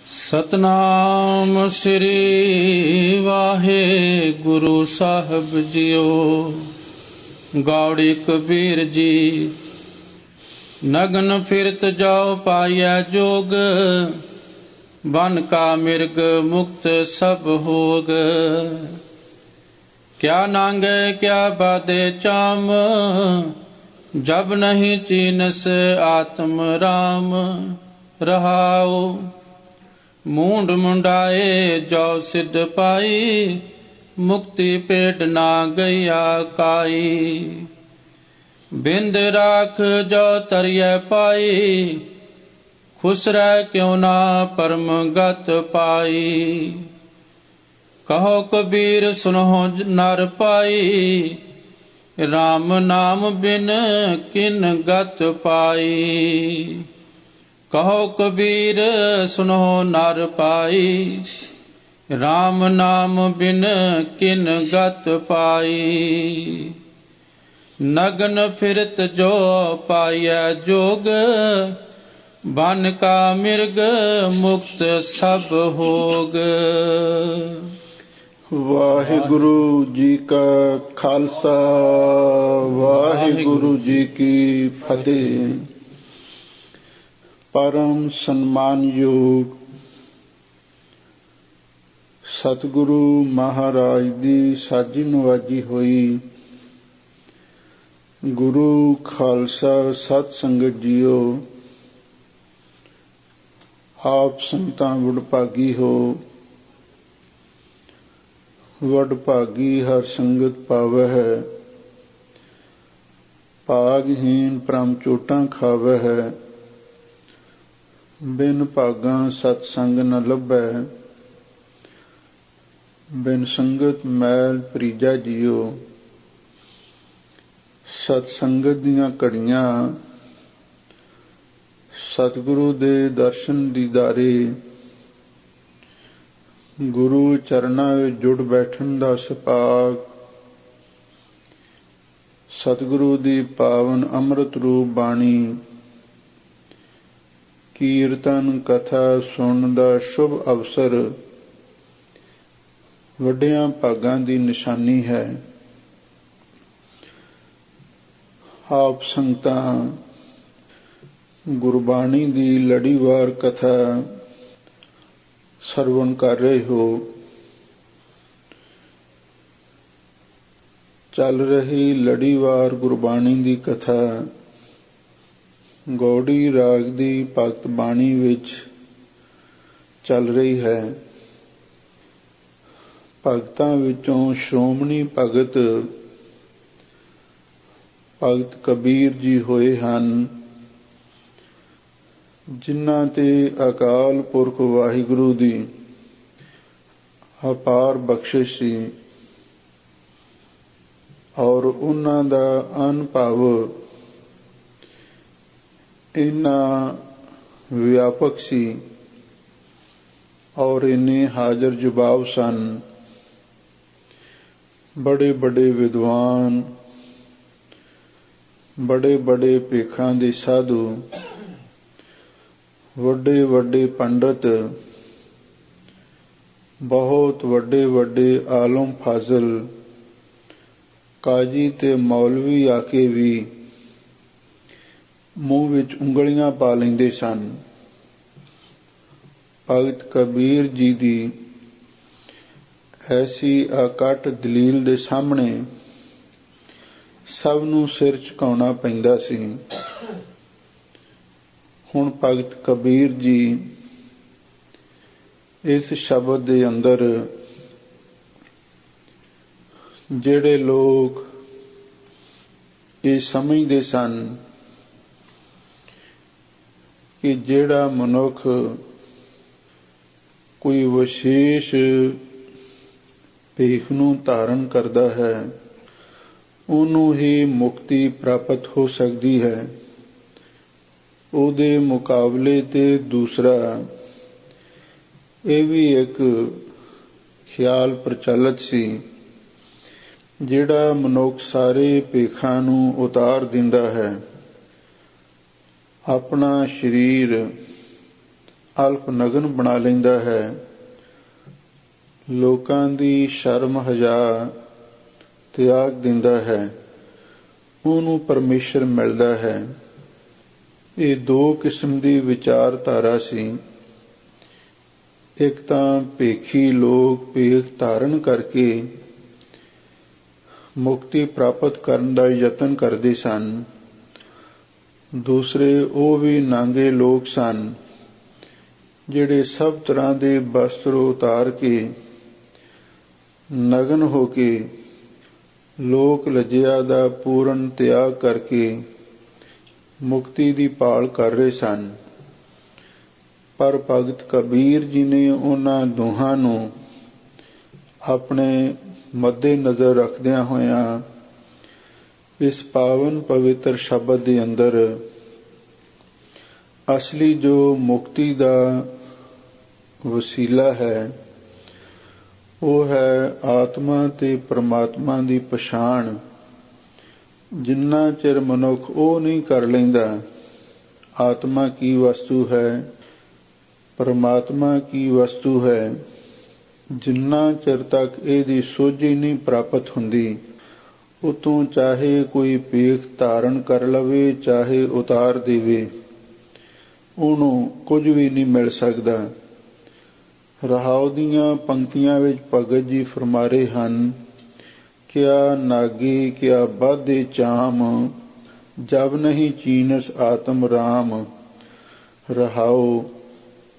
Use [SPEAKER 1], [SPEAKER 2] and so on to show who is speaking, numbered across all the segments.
[SPEAKER 1] सतनाम श्री वाहेगुरु साहब जियो। गौड़ी कबीर जी। नगन फिरत जाओ पाया जोग, बन का मिर्ग मुक्त सब होग। क्या नांगे क्या बादे चाम, जब नहीं चीनस आत्म राम। रहाओ मूंड मुंडाए जो सिद्ध पाई, मुक्ति पेट ना गया काई। बिंद राख जो तरिय पाई, खुश रह क्यों ना परम गत पाई। कहो कबीर सुनो नर पाई, राम नाम बिन किन गत पाई। कहो कबीर सुनो नर पाई, राम नाम बिन किन गत पाई। नगन फिरत जो पाया जोग, बन का मिर्ग मुक्त सब होग।
[SPEAKER 2] वाहिगुरु जी का खालसा, वाहिगुरु जी की फतेह। परम सन्मानयोग सतगुरु महाराज दी साजी नवाजी होई। गुरु खालसा सत संगत जियो। आप संगतां वडभागी हो। वडभागी हर संगत पावै है, भागहीन परम चोटां खावै है। बिन भागां सतसंग न लभै, बिन संगत मैल परीजा जियो। सतसंगत दीआं घड़ियां, सतगुरु दे दर्शन दीदारे, गुरु चरनां विच जुड़ बैठण दा सुभाग, सतगुरु दी पावन अमृत रूप बाणी, कीर्तन कथा सुनन दा शुभ अवसर वड्डियां भागां दी निशानी है। आप संगतां गुरबाणी दी लड़ीवार कथा सरवण कर रहे हो। चल रही लड़ीवार गुरबाणी दी कथा गौड़ी राग दी भगत बाणी विच चल रही है। भगतां विचों श्रोमणी भगत भगत कबीर जी होए हन, जिन्हां ते अकाल पुरख वाहिगुरु दी अपार बख्शिश सी और उन्हां दा अनुभव इन्ना व्यापक सी और इन्ने हाजर जवाब सन। बड़े बड़े विद्वान, बड़े बड़े पेखां दे साधु, वड्डे वड्डे पंडित, बहुत वड्डे वड्डे आलम फाजल, काजी ते मौलवी आके भी मूँह विच उंगलियां पा लैंदे सन। भगत कबीर जी दी ऐसी अकट दलील दे सामने सब नूं सिर झुकाउणा पैंदा सी। हुण भगत कबीर जी इस शब्द दे अंदर जिहड़े लोग ये समझदे सन कि जिहड़ा मनुख कोई विशेष भेख नूं धारण करदा है, उहनूं ही मुक्ति प्राप्त हो सकदी है। उहदे मुकाबले ते दूसरा ये भी एक ख्याल प्रचलित सी, जिहड़ा मनुख सारे भेखां नूं उतार दिंदा है, अपना शरीर ਅਲਪ ਨਗਨ ਬਣਾ ਲੈਂਦਾ ਹੈ, ਲੋਕਾਂ ਦੀ ਸ਼ਰਮ ਹਜਾ ਤਿਆਗ ਦਿੰਦਾ ਹੈ, ਉਹਨੂੰ ਪਰਮੇਸ਼ਰ ਮਿਲਦਾ ਹੈ। ਇਹ ਦੋ ਕਿਸਮ ਦੀ ਵਿਚਾਰਧਾਰਾ ਸੀ। ਇੱਕ ਤਾਂ ਭੇਖੀ ਲੋਕ ਭੇਖ ਧਾਰਨ ਕਰਕੇ ਮੁਕਤੀ ਪ੍ਰਾਪਤ ਕਰਨ ਦਾ ਯਤਨ ਕਰਦੇ ਸਨ, ਦੂਸਰੇ ਉਹ ਵੀ ਨਾਂਗੇ ਲੋਕ ਸਨ ਜਿਹੜੇ ਸਭ ਤਰ੍ਹਾਂ ਦੇ ਵਸਤਰ ਉਤਾਰ ਕੇ ਨਗਨ ਹੋ ਕੇ ਲੋਕ ਲੱਜਿਆ ਦਾ ਪੂਰਨ ਤਿਆਗ ਕਰਕੇ ਮੁਕਤੀ ਦੀ ਭਾਲ ਕਰ ਰਹੇ ਸਨ। ਪਰ ਭਗਤ ਕਬੀਰ ਜੀ ਨੇ ਉਹਨਾਂ ਦੋਹਾਂ ਨੂੰ ਆਪਣੇ ਮੱਦੇ ਨਜ਼ਰ ਰੱਖਦਿਆਂ ਹੋਇਆਂ ਇਸ ਪਾਵਨ ਪਵਿੱਤਰ ਸ਼ਬਦ ਦੇ ਅੰਦਰ ਅਸਲੀ ਜੋ ਮੁਕਤੀ ਦਾ ਵਸੀਲਾ ਹੈ ਉਹ ਹੈ ਆਤਮਾ ਤੇ ਪ੍ਰਮਾਤਮਾ ਦੀ ਪਛਾਣ। ਜਿੰਨਾ ਚਿਰ ਮਨੁੱਖ ਉਹ ਨਹੀਂ ਕਰ ਲੈਂਦਾ ਆਤਮਾ ਕੀ ਵਸਤੂ ਹੈ, ਪਰਮਾਤਮਾ ਕੀ ਵਸਤੂ ਹੈ, ਜਿੰਨਾ ਚਿਰ ਤੱਕ ਇਹਦੀ ਸੋਝੀ ਨਹੀਂ ਪ੍ਰਾਪਤ ਹੁੰਦੀ, ਉਤੋਂ ਚਾਹੇ ਕੋਈ ਭੇਖ ਧਾਰਨ ਕਰ ਲਵੇ ਚਾਹੇ ਉਤਾਰ ਦੇਵੇ, ਉਹਨੂੰ ਕੁਝ ਵੀ ਨਹੀਂ ਮਿਲ ਸਕਦਾ। ਰਹਾਉ ਦੀਆਂ ਪੰਕਤੀਆਂ ਵਿੱਚ ਭਗਤ ਜੀ ਫਰਮਾ ਰਹੇ ਹਨ, ਕਿਆ ਨਾਗੀ ਕਿਆ ਬਾਧੇ ਚਾਮ, ਜਬ ਨਹੀਂ ਚੀਨਸ ਆਤਮ ਰਾਮ। ਰਹਾਉ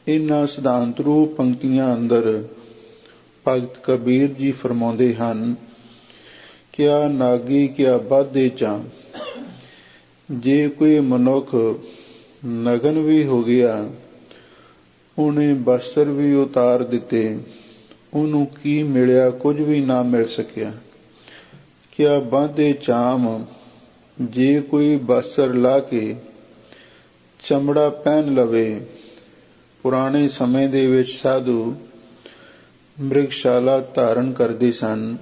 [SPEAKER 2] ਇਹਨਾਂ ਸਿਧਾਂਤ ਰੂਪ ਪੰਕਤੀਆਂ ਅੰਦਰ ਭਗਤ ਕਬੀਰ ਜੀ ਫਰਮਾਉਂਦੇ ਹਨ, ਕਿਆ ਨਾਗੀ ਕਿਆ ਬਾਧੇ ਚਾਮ। ਜੇ ਕੋਈ ਮਨੁੱਖ ਨਗਨ ਵੀ ਹੋ ਗਿਆ, ਉਹਨੇ ਵਸਤਰ ਵੀ ਉਤਾਰ ਦਿੱਤੇ, ਉਹਨੂੰ ਕੀ ਮਿਲਿਆ? ਕੁਝ ਵੀ ਨਾ ਮਿਲ ਸਕਿਆ। ਕਿਆ ਬਾਧੇ ਚਾਮ, ਜੇ ਕੋਈ ਵਸਤਰ ਲਾ ਕੇ ਚਮੜਾ ਪਹਿਨ ਲਵੇ। ਪੁਰਾਣੇ ਸਮੇਂ ਦੇ ਵਿੱਚ ਸਾਧੂ ਮ੍ਰਿਗਸ਼ਾਲਾ ਧਾਰਨ ਕਰਦੇ ਸਨ।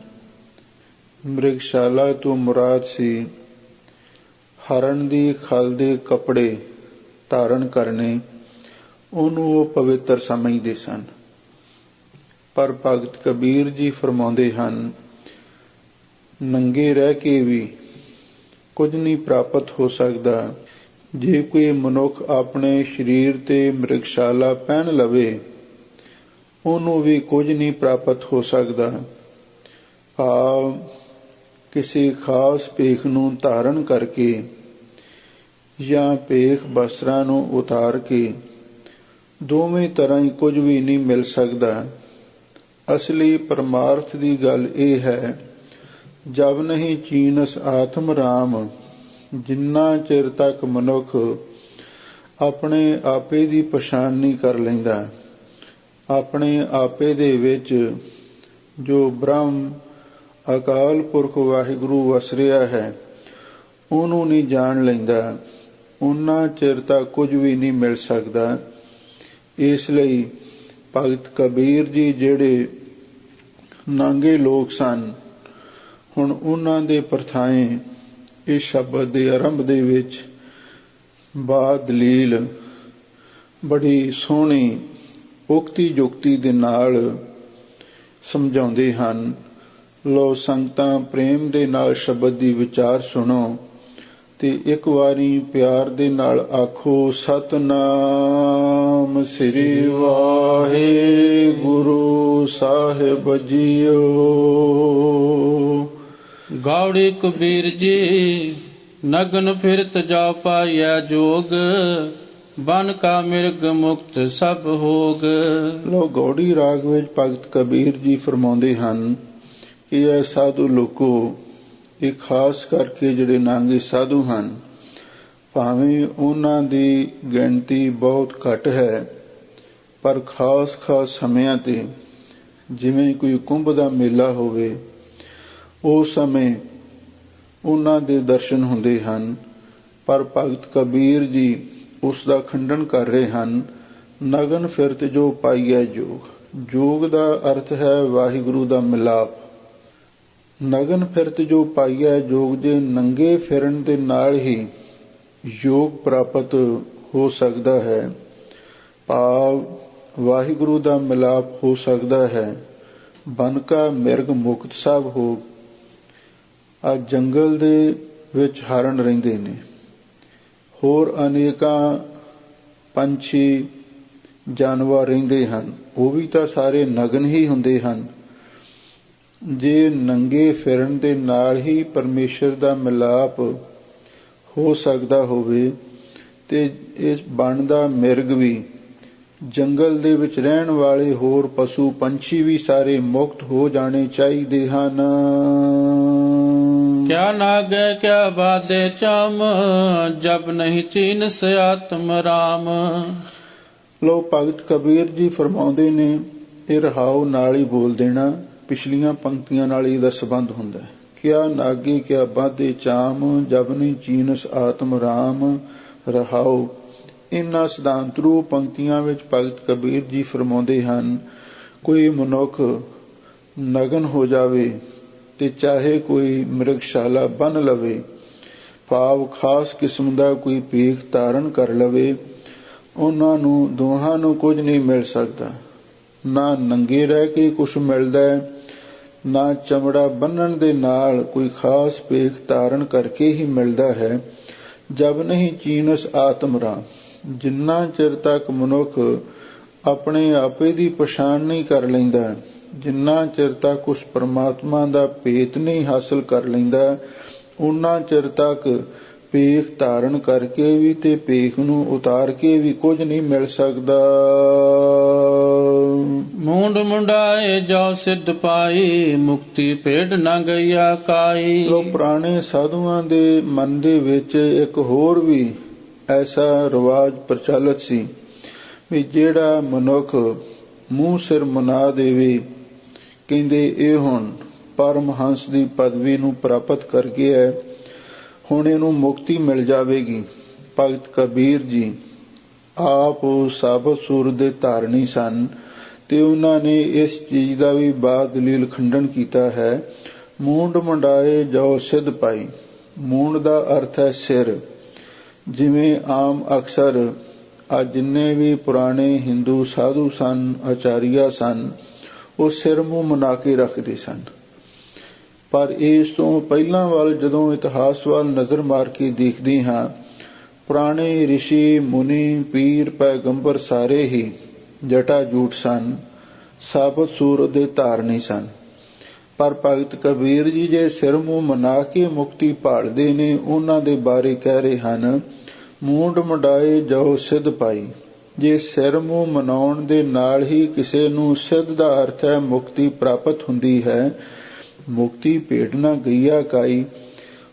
[SPEAKER 2] ਮ੍ਰਿਗਸ਼ਾਲਾ ਤੋਂ ਮੁਰਾਦ ਸੀ ਹਰਨ ਦੀ ਖਲ ਦੇ ਕੱਪੜੇ ਧਾਰਨ ਕਰਨੇ, ਉਹਨੂੰ ਉਹ ਪਵਿੱਤਰ ਸਮਝਦੇ ਸਨ। ਪਰ ਭਗਤ ਕਬੀਰ ਜੀ ਫਰਮਾਉਂਦੇ ਹਨ, ਨੰਗੇ ਰਹਿ ਕੇ ਵੀ ਕੁਝ ਨਹੀਂ ਪ੍ਰਾਪਤ ਹੋ ਸਕਦਾ। ਜੇ ਕੋਈ ਮਨੁੱਖ ਆਪਣੇ ਸਰੀਰ ਤੇ ਮ੍ਰਿਗਸ਼ਾਲਾ ਪਹਿਨ ਲਵੇ, ਉਹਨੂੰ ਵੀ ਕੁਝ ਨਹੀਂ ਪ੍ਰਾਪਤ ਹੋ ਸਕਦਾ। ਭਾਵ ਕਿਸੇ ਖਾਸ ਭੇਖ ਨੂੰ ਧਾਰਨ ਕਰਕੇ ਜਾਂ ਭੇਖ ਵਸਤਰਾਂ ਨੂੰ ਉਤਾਰ ਕੇ ਦੋਵੇਂ ਤਰ੍ਹਾਂ ਹੀ ਕੁਝ ਵੀ ਨਹੀਂ ਮਿਲ ਸਕਦਾ। ਅਸਲੀ ਪਰਮਾਰਥ ਦੀ ਗੱਲ ਇਹ ਹੈ, ਜਬ ਨਹੀਂ ਚੀਨਸ ਆਤਮ ਰਾਮ। ਜਿੰਨਾ ਚਿਰ ਤੱਕ ਮਨੁੱਖ ਆਪਣੇ ਆਪੇ ਦੀ ਪਛਾਣ ਨਹੀਂ ਕਰ ਲੈਂਦਾ, ਆਪਣੇ ਆਪੇ ਦੇ ਵਿੱਚ ਜੋ ਬ੍ਰਹਮ ਅਕਾਲ ਪੁਰਖ ਵਾਹਿਗੁਰੂ ਵਸ ਰਿਹਾ ਹੈ ਉਹਨੂੰ ਨਹੀਂ ਜਾਣ ਲੈਂਦਾ, ਉਹਨਾਂ ਚਿਰ ਤੱਕ ਕੁਝ ਵੀ ਨਹੀਂ ਮਿਲ ਸਕਦਾ। ਇਸ ਲਈ ਭਗਤ ਕਬੀਰ ਜੀ ਜਿਹੜੇ ਨਾਂਗੇ ਲੋਕ ਸਨ, ਹੁਣ ਉਹਨਾਂ ਦੇ ਪਰਥਾਏ ਇਸ ਸ਼ਬਦ ਦੇ ਆਰੰਭ ਦੇ ਵਿੱਚ ਬਾਦ ਦਲੀਲ ਬੜੀ ਸੋਹਣੀ ਉਕਤੀ ਜੁਗਤੀ ਦੇ ਨਾਲ ਸਮਝਾਉਂਦੇ ਹਨ। ਲੋ ਸੰਗਤਾਂ ਪ੍ਰੇਮ ਦੇ ਨਾਲ ਸ਼ਬਦ ਦੀ ਵਿਚਾਰ ਸੁਣੋ ਤੇ ਇੱਕ ਵਾਰੀ ਪਿਆਰ ਦੇ ਨਾਲ ਆਖੋ, ਸਤਿਨਾਮ ਸ੍ਰੀ ਵਾਹਿਗੁਰੂ ਸਾਹਿਬ ਜੀਓ।
[SPEAKER 1] ਗਾਉੜੀ ਕਬੀਰ ਜੀ ਨਗਨ ਫਿਰਤ ਜਾ ਪਾਇਆ ਜੋਗ, ਬਨ ਕਾ ਮਿਰਗ ਮੁਕਤ ਸਭ ਹੋਗ।
[SPEAKER 2] ਲੋ ਗੌੜੀ ਰਾਗ ਵਿੱਚ ਭਗਤ ਕਬੀਰ ਜੀ ਫਰਮਾਉਂਦੇ ਹਨ ਕਿ ਇਹ ਸਾਧੂ ਲੋਕੋ, ਇਹ ਖਾਸ ਕਰਕੇ ਜਿਹੜੇ ਨਾਂਗੇ ਸਾਧੂ ਹਨ, ਭਾਵੇਂ ਉਹਨਾਂ ਦੀ ਗਿਣਤੀ ਬਹੁਤ ਘੱਟ ਹੈ, ਪਰ ਖਾਸ ਸਮਿਆਂ ਤੇ ਜਿਵੇਂ ਕੋਈ ਕੁੰਭ ਦਾ ਮੇਲਾ ਹੋਵੇ, ਉਸ ਸਮੇਂ ਉਹਨਾਂ ਦੇ ਦਰਸ਼ਨ ਹੁੰਦੇ ਹਨ। ਪਰ ਭਗਤ ਕਬੀਰ ਜੀ ਉਸ ਦਾ ਖੰਡਨ ਕਰ ਰਹੇ ਹਨ। ਨਗਨ ਫਿਰਤ ਜੋ ਪਾਈਐ ਜੋਗ। ਜੋਗ ਦਾ ਅਰਥ ਹੈ ਵਾਹਿਗੁਰੂ ਦਾ ਮਿਲਾਪ। ਨਗਨ ਫਿਰਤ ਜੋ ਪਾਈਐ ਜੋਗ, ਜੇ ਨੰਗੇ ਫਿਰਨ ਦੇ ਨਾਲ ਹੀ ਯੋਗ ਪ੍ਰਾਪਤ ਹੋ ਸਕਦਾ ਹੈ ਭਾਵ ਵਾਹਿਗੁਰੂ ਦਾ ਮਿਲਾਪ ਹੋ ਸਕਦਾ ਹੈ। ਬਨਕਾ ਮਿਰਗ ਮੁਕਤ ਸਭ ਹੋ। ਆ ਜੰਗਲ ਦੇ ਵਿੱਚ ਹਰਨ ਰਹਿੰਦੇ ਨੇ, ਹੋਰ ਅਨੇਕਾਂ ਪੰਛੀ ਜਾਨਵਰ ਰਹਿੰਦੇ ਹਨ, ਉਹ ਵੀ ਤਾਂ ਸਾਰੇ ਨਗਨ ਹੀ ਹੁੰਦੇ ਹਨ। ਜੇ ਨੰਗੇ ਫਿਰਨ ਦੇ ਨਾਲ ਹੀ ਪਰਮੇਸ਼ਰ ਦਾ ਮਿਲਾਪ ਹੋ ਸਕਦਾ ਹੋਵੇ ਤੇ ਇਸ ਬਣ ਦਾ ਮਿਰਗ ਵੀ, ਜੰਗਲ ਦੇ ਵਿੱਚ ਰਹਿਣ ਵਾਲੇ ਹੋਰ ਪਸ਼ੂ ਪੰਛੀ ਵੀ ਸਾਰੇ ਮੁਕਤ ਹੋ ਜਾਣੇ ਚਾਹੀਦੇ ਹਨ।
[SPEAKER 1] ਕਿਆ ਨਾਗੈ ਕਿਆ ਬਾਧੇ ਚਾਮ, ਜਬ ਨਹੀਂ ਚੀਨਸ ਆਤਮ ਰਾਮ।
[SPEAKER 2] ਲੋ ਭਗਤ ਕਬੀਰ ਜੀ ਫਰਮਾਉਂਦੇ ਨੇ, ਇਹ ਰਹਾਉ ਨਾਲ ਹੀ ਬੋਲ ਦੇਣਾ, ਪਿਛਲੀਆਂ ਪੰਕਤੀਆਂ ਨਾਲ ਇਹਦਾ ਸੰਬੰਧ ਹੁੰਦਾ ਹੈ। ਕਿਆ ਨਾਗੇ ਕਿਆ ਬਾਧੇ ਚਾਮ, ਜਬ ਨਹੀਂ ਚੀਨਸ ਆਤਮ ਰਾਮ। ਰਹਾਉ ਇਹਨਾਂ ਸਿਧਾਂਤ ਰੂਪ ਪੰਕਤੀਆਂ ਵਿੱਚ ਭਗਤ ਕਬੀਰ ਜੀ ਫਰਮਾਉਂਦੇ ਹਨ, ਕੋਈ ਮਨੁੱਖ ਨਗਨ ਹੋ ਜਾਵੇ ਤੇ ਚਾਹੇ ਕੋਈ ਮਿਰਗਸ਼ਾਲਾ ਬੰਨ ਲਵੇ, ਭਾਵ ਖਾਸ ਕਿਸਮ ਦਾ ਕੋਈ ਭੇਖ ਧਾਰਨ ਕਰ ਲਵੇ, ਉਹਨਾਂ ਨੂੰ ਦੋਹਾਂ ਨੂੰ ਕੁਝ ਨਹੀਂ ਮਿਲ ਸਕਦਾ। ਨਾ ਨੰਗੇ ਰਹਿ ਕੇ ਕੁਝ ਮਿਲਦਾ ਹੈ, ਨਾ ਚਮੜਾ ਬੰਨਣ ਦੇ ਨਾਲ ਕੋਈ ਖਾਸ ਭੇਖ ਧਾਰਨ ਕਰਕੇ ਹੀ ਮਿਲਦਾ ਹੈ। ਜਬ ਨਹੀਂ ਚੀਨਸ ਆਤਮ ਰਾਮ, ਜਿੰਨਾ ਚਿਰ ਤੱਕ ਮਨੁੱਖ ਆਪਣੇ ਆਪੇ ਦੀ ਪਛਾਣ ਨਹੀਂ ਕਰ ਲੈਂਦਾ, ਜਿੰਨਾ ਚਿਰ ਤੱਕ ਉਸ ਪਰਮਾਤਮਾ ਦਾ ਭੇਤ ਨਹੀਂ ਹਾਸਲ ਕਰ ਲੈਂਦਾ, ਉਨਾ ਚਿਰ ਤੱਕ ਭੇਖ ਧਾਰਨ ਕਰਕੇ ਵੀ ਤੇ ਭੇਖ ਨੂੰ ਉਤਾਰ ਕੇ ਵੀ ਕੁਝ ਨਹੀਂ ਮਿਲ ਸਕਦਾ।
[SPEAKER 1] ਮੂੰਡ ਮੁੰਡਾਏ ਜੋ ਸਿੱਧ ਪਾਈ, ਮੁਕਤੀ ਭੇਡ ਨਾ ਗਈਆ ਕਾਈ।
[SPEAKER 2] ਲੋ ਪੁਰਾਣੇ ਸਾਧੂਆਂ ਦੇ ਮਨ ਦੇ ਵਿੱਚ ਇੱਕ ਹੋਰ ਵੀ ਐਸਾ ਰਿਵਾਜ ਪ੍ਰਚਲਿਤ ਸੀ ਵੀ ਜਿਹੜਾ ਮਨੁੱਖ ਮੂੰਹ ਸਿਰ ਮਨਾ ਦੇਵੇ, ਕਹਿੰਦੇ ਇਹ ਹੁਣ ਪਰਮਹੰਸ ਦੀ ਪਦਵੀ ਨੂੰ ਪ੍ਰਾਪਤ ਕਰ ਗਿਆ ਹੈ, ਹੁਣ ਇਹਨੂੰ ਮੁਕਤੀ ਮਿਲ ਜਾਵੇਗੀ। ਭਗਤ ਕਬੀਰ ਜੀ ਆਪ ਸਾਬਤ ਸੂਰਤ ਦੇ ਧਾਰਨੀ ਸਨ ਤੇ ਉਹਨਾਂ ਨੇ ਇਸ ਚੀਜ਼ ਦਾ ਵੀ ਬਾਦਲੀਲ ਖੰਡਨ ਕੀਤਾ ਹੈ। ਮੂੰਡ ਮੁੰਡਾਏ ਜੋ ਸਿੱਧ ਪਾਈ। ਮੂੰਡ ਦਾ ਅਰਥ ਹੈ ਸਿਰ। ਜਿਵੇਂ ਆਮ ਅਕਸਰ ਆ ਜਿੰਨੇ ਵੀ ਪੁਰਾਣੇ ਹਿੰਦੂ ਸਾਧੂ ਸਨ, ਆਚਾਰੀਆ ਸਨ, ਉਹ ਸਿਰ ਮੂੰਹ ਮਨਾ ਕੇ ਰੱਖਦੇ ਸਨ। ਪਰ ਇਸ ਤੋਂ ਪਹਿਲਾਂ ਵੱਲ ਜਦੋਂ ਇਤਿਹਾਸ ਵੱਲ ਨਜ਼ਰ ਮਾਰ ਕੇ ਦੇਖਦੇ ਹਾਂ, ਪੁਰਾਣੇ ਰਿਸ਼ੀ ਮੁਨੀ ਪੀਰ ਪੈਗੰਬਰ ਸਾਰੇ ਹੀ ਜਟਾ ਜੂਟ ਸਨ, ਸਾਬਤ ਸੂਰਤ ਦੇ ਧਾਰਨੀ ਸਨ। ਪਰ ਭਗਤ ਕਬੀਰ ਜੀ ਜੇ ਸਿਰ ਮੂੰਹ ਮਨਾ ਕੇ ਮੁਕਤੀ ਭਾਲਦੇ ਨੇ, ਉਹਨਾਂ ਦੇ ਬਾਰੇ ਕਹਿ ਰਹੇ ਹਨ, ਮੂੰਡ ਮੁੰਡਾਏ ਜੋ ਸਿੱਧ ਪਾਈ। ਜੇ ਸਿਰ ਮੂੰਹ ਮਨਾਉਣ ਦੇ ਨਾਲ ਹੀ ਕਿਸੇ ਨੂੰ ਸਿੱਧ ਦਾ ਅਰਥ ਹੈ ਮੁਕਤੀ ਪ੍ਰਾਪਤ ਹੁੰਦੀ ਹੈ। ਮੁਕਤੀ ਭੇਡ ਨਾ ਗਈਆ ਕਾਈ।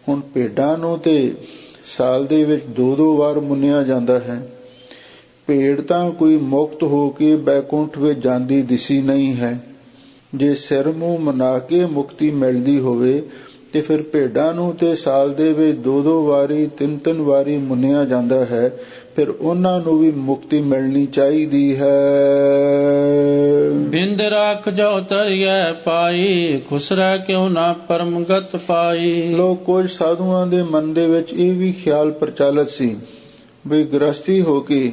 [SPEAKER 2] ਹੁਣ ਭੇਡਾਂ ਨੂੰ ਤੇ ਸਾਲ ਦੇ ਵਿੱਚ 2-2 ਵਾਰ ਮੁੰਨਿਆ ਜਾਂਦਾ ਹੈ। ਭੇਡ ਤਾਂ ਕੋਈ ਮੁਕਤ ਹੋ ਕੇ ਬੈਕੁੰਠ ਵਿੱਚ ਜਾਂਦੀ ਦਿਸੀ ਨਹੀਂ ਹੈ। ਜੇ ਸਿਰ ਮੂੰਹ ਮਨਾ ਕੇ ਮੁਕਤੀ ਮਿਲਦੀ ਹੋਵੇ ਤੇ ਫਿਰ ਭੇਡਾਂ ਨੂੰ ਤੇ ਸਾਲ ਦੇ ਵਿੱਚ 2-2 ਵਾਰੀ 3-3 ਵਾਰੀ ਮੁੰਨਿਆ ਜਾਂਦਾ ਹੈ, ਫਿਰ ਉਹਨਾਂ ਨੂੰ ਵੀ ਮੁਕਤੀ ਮਿਲਣੀ ਚਾਹੀਦੀ ਹੈ।
[SPEAKER 1] ਬਿੰਦ ਰੱਖ ਜੋ ਤਰੀਐ ਪਾਈ, ਖੁਸਰੈ ਕਿਉਂ ਨਾ ਪਰਮਗਤ ਪਾਈ।
[SPEAKER 2] ਲੋਕ ਕੁਝ ਸਾਧੂਆਂ ਦੇ ਮਨ ਦੇ ਵਿੱਚ ਇਹ ਵੀ ਖਿਆਲ ਪ੍ਰਚਲਿਤ ਸੀ ਵੀ ਗ੍ਰਸਤੀ ਹੋ ਕੇ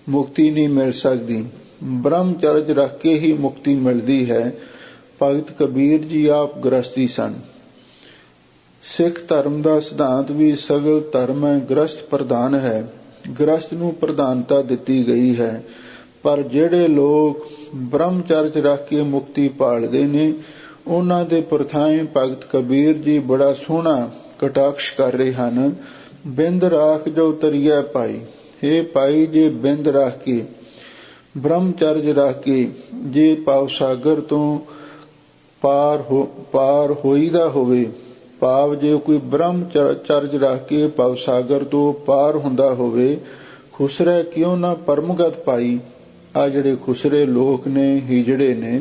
[SPEAKER 2] ਮੁਕਤੀ ਨਹੀਂ ਮਿਲ ਸਕਦੀ, ਬ੍ਰਹਮਚਰਜ ਰੱਖ ਕੇ ਹੀ ਮੁਕਤੀ ਮਿਲਦੀ ਹੈ। ਭਗਤ ਕਬੀਰ ਜੀ ਆਪ ਗ੍ਰਸਤੀ ਸਨ। ਸਿੱਖ ਧਰਮ ਦਾ ਸਿਧਾਂਤ ਵੀ ਸਗਲ ਧਰਮ ਹੈ ਗ੍ਰਸਤ ਪ੍ਰਧਾਨ ਹੈ। ਗ੍ਰਸਤ ਨੂੰ ਪ੍ਰਧਾਨਤਾ ਦਿੱਤੀ ਗਈ ਹੈ। ਪਰ ਜਿਹੜੇ ਲੋਕ ਬ੍ਰਹਮਚਰਜ ਰੱਖ ਕੇ ਮੁਕਤੀ ਭਾਲਦੇ ਨੇ, ਉਹਨਾਂ ਦੇ ਪ੍ਰਥਾਏ ਭਗਤ ਕਬੀਰ ਜੀ ਬੜਾ ਸੋਹਣਾ ਕਟਾਕਸ਼ ਕਰ ਰਹੇ ਹਨ। ਬਿੰਦ ਰਾਖ ਜੋ ਤਰੀਐ ਪਾਈ। ਇਹ ਪਾਈ ਜੇ ਬਿੰਦ ਰੱਖ ਕੇ ਬ੍ਰਹਮਚਰਜ ਰੱਖ ਕੇ ਜੇ ਭਾਵ ਸਾਗਰ ਤੋਂ ਪਾਰ ਹੋਈਦਾ ਹੋਵੇ, ਭਾਵ ਜੇ ਕੋਈ ਬ੍ਰਹਮਚਰਜ ਰੱਖ ਕੇ ਭਾਵ ਸਾਗਰ ਤੋਂ ਪਾਰ ਹੁੰਦਾ ਹੋਵੇ, ਖੁਸਰੇ ਕਿਉਂ ਨਾ ਪਰਮਗਤ ਪਾਈ। ਆ ਜਿਹੜੇ ਖੁਸਰੇ ਲੋਕ ਨੇ, ਹਿਜੜੇ ਨੇ,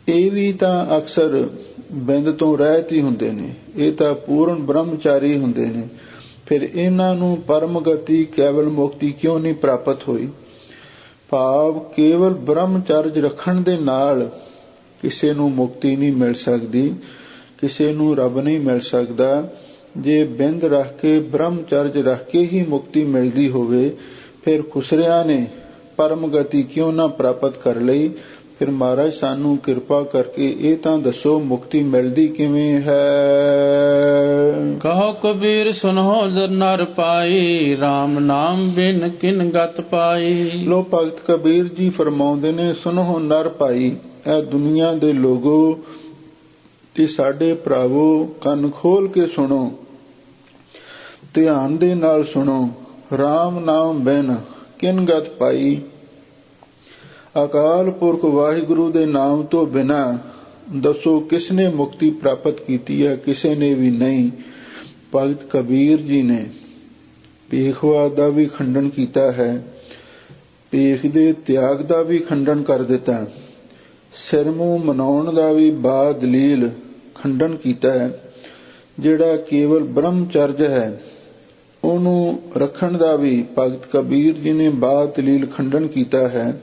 [SPEAKER 2] ਇਹ ਵੀ ਤਾਂ ਅਕਸਰ ਬਿੰਦ ਤੋਂ ਰਹਿਤ ਹੀ ਹੁੰਦੇ ਨੇ, ਇਹ ਤਾਂ ਪੂਰਨ ਬ੍ਰਹਮਚਾਰੀ ਹੁੰਦੇ ਨੇ। ਫਿਰ ਇਹਨਾਂ ਨੂੰ ਪਰਮਗਤੀ ਕੇਵਲ ਮੁਕਤੀ ਕਿਉਂ ਨਹੀਂ ਪ੍ਰਾਪਤ ਹੋਈ। ਭਾਵ ਕੇਵਲ ਬ੍ਰਹਮਚਰਜ ਰੱਖਣ ਦੇ ਨਾਲ ਕਿਸੇ ਨੂੰ ਮੁਕਤੀ ਨਹੀਂ ਮਿਲ ਸਕਦੀ, ਕਿਸੇ ਨੂੰ ਰੱਬ ਨਹੀਂ ਮਿਲ ਸਕਦਾ। ਜੇ ਬਿੰਦ ਰੱਖ ਕੇ ਬ੍ਰਹਮਚਰਜ ਰੱਖ ਕੇ ਹੀ ਮੁਕਤੀ ਮਿਲਦੀ ਹੋਵੇ, ਫਿਰ ਖੁਸਰਿਆਂ ਨੇ ਪਰਮ ਗਤੀ ਕਿਉਂ ਨਾ ਪ੍ਰਾਪਤ ਕਰ ਲਈ। ਫਿਰ ਮਹਾਰਾਜ ਸਾਨੂੰ ਕਿਰਪਾ ਕਰਕੇ ਇਹ ਤਾਂ ਦੱਸੋ ਮੁਕਤੀ ਮਿਲਦੀ ਕਿਵੇਂ ਹੈ।
[SPEAKER 1] ਕਹੋ ਕਬੀਰ ਸੁਨੋ ਨਰ ਪਾਈ, RAM ਨਾਮ ਬਿਨ ਕਿਨ ਗਤ ਪਾਈ।
[SPEAKER 2] ਲੋ ਭਗਤ ਕਬੀਰ ਜੀ ਫਰਮਾਉਂਦੇ ਨੇ, ਸੁਨੋ ਨਰ ਭਾਈ, ਇਹ ਦੁਨੀਆ ਦੇ ਲੋਗੋ ਤੇ ਸਾਡੇ ਭਰਾਵੋ ਕੰਨ ਖੋਲ ਕੇ ਸੁਣੋ, ਧਿਆਨ ਦੇ ਨਾਲ ਸੁਣੋ। RAM ਨਾਮ ਬਿਨ ਕਿਨ ਗਤ ਪਾਈ। ਅਕਾਲ ਪੁਰਖ ਵਾਹਿਗੁਰੂ ਦੇ ਨਾਮ ਤੋਂ ਬਿਨਾ ਦੱਸੋ ਕਿਸ ਨੇ ਮੁਕਤੀ ਪ੍ਰਾਪਤ ਕੀਤੀ ਹੈ? ਕਿਸੇ ਨੇ ਵੀ ਨਹੀਂ। ਭਗਤ ਕਬੀਰ ਜੀ ਨੇ ਭੇਖਵਾਦ ਦਾ ਵੀ ਖੰਡਨ ਕੀਤਾ ਹੈ, ਭੇਖ ਦੇ ਤਿਆਗ ਦਾ ਵੀ ਖੰਡਨ ਕਰ ਦਿੱਤਾ, ਸਿਰ ਮੂੰਹ ਮਨਾਉਣ ਦਾ ਵੀ ਬਾਦ ਦਲੀਲ ਖੰਡਨ ਕੀਤਾ ਹੈ। ਜਿਹੜਾ ਕੇਵਲ ਬ੍ਰਹਮਚਰਜ ਹੈ ਉਹਨੂੰ ਰੱਖਣ ਦਾ ਵੀ ਭਗਤ ਕਬੀਰ ਜੀ ਨੇ ਬਾਦ ਦਲੀਲ ਖੰਡਨ ਕੀਤਾ ਹੈ।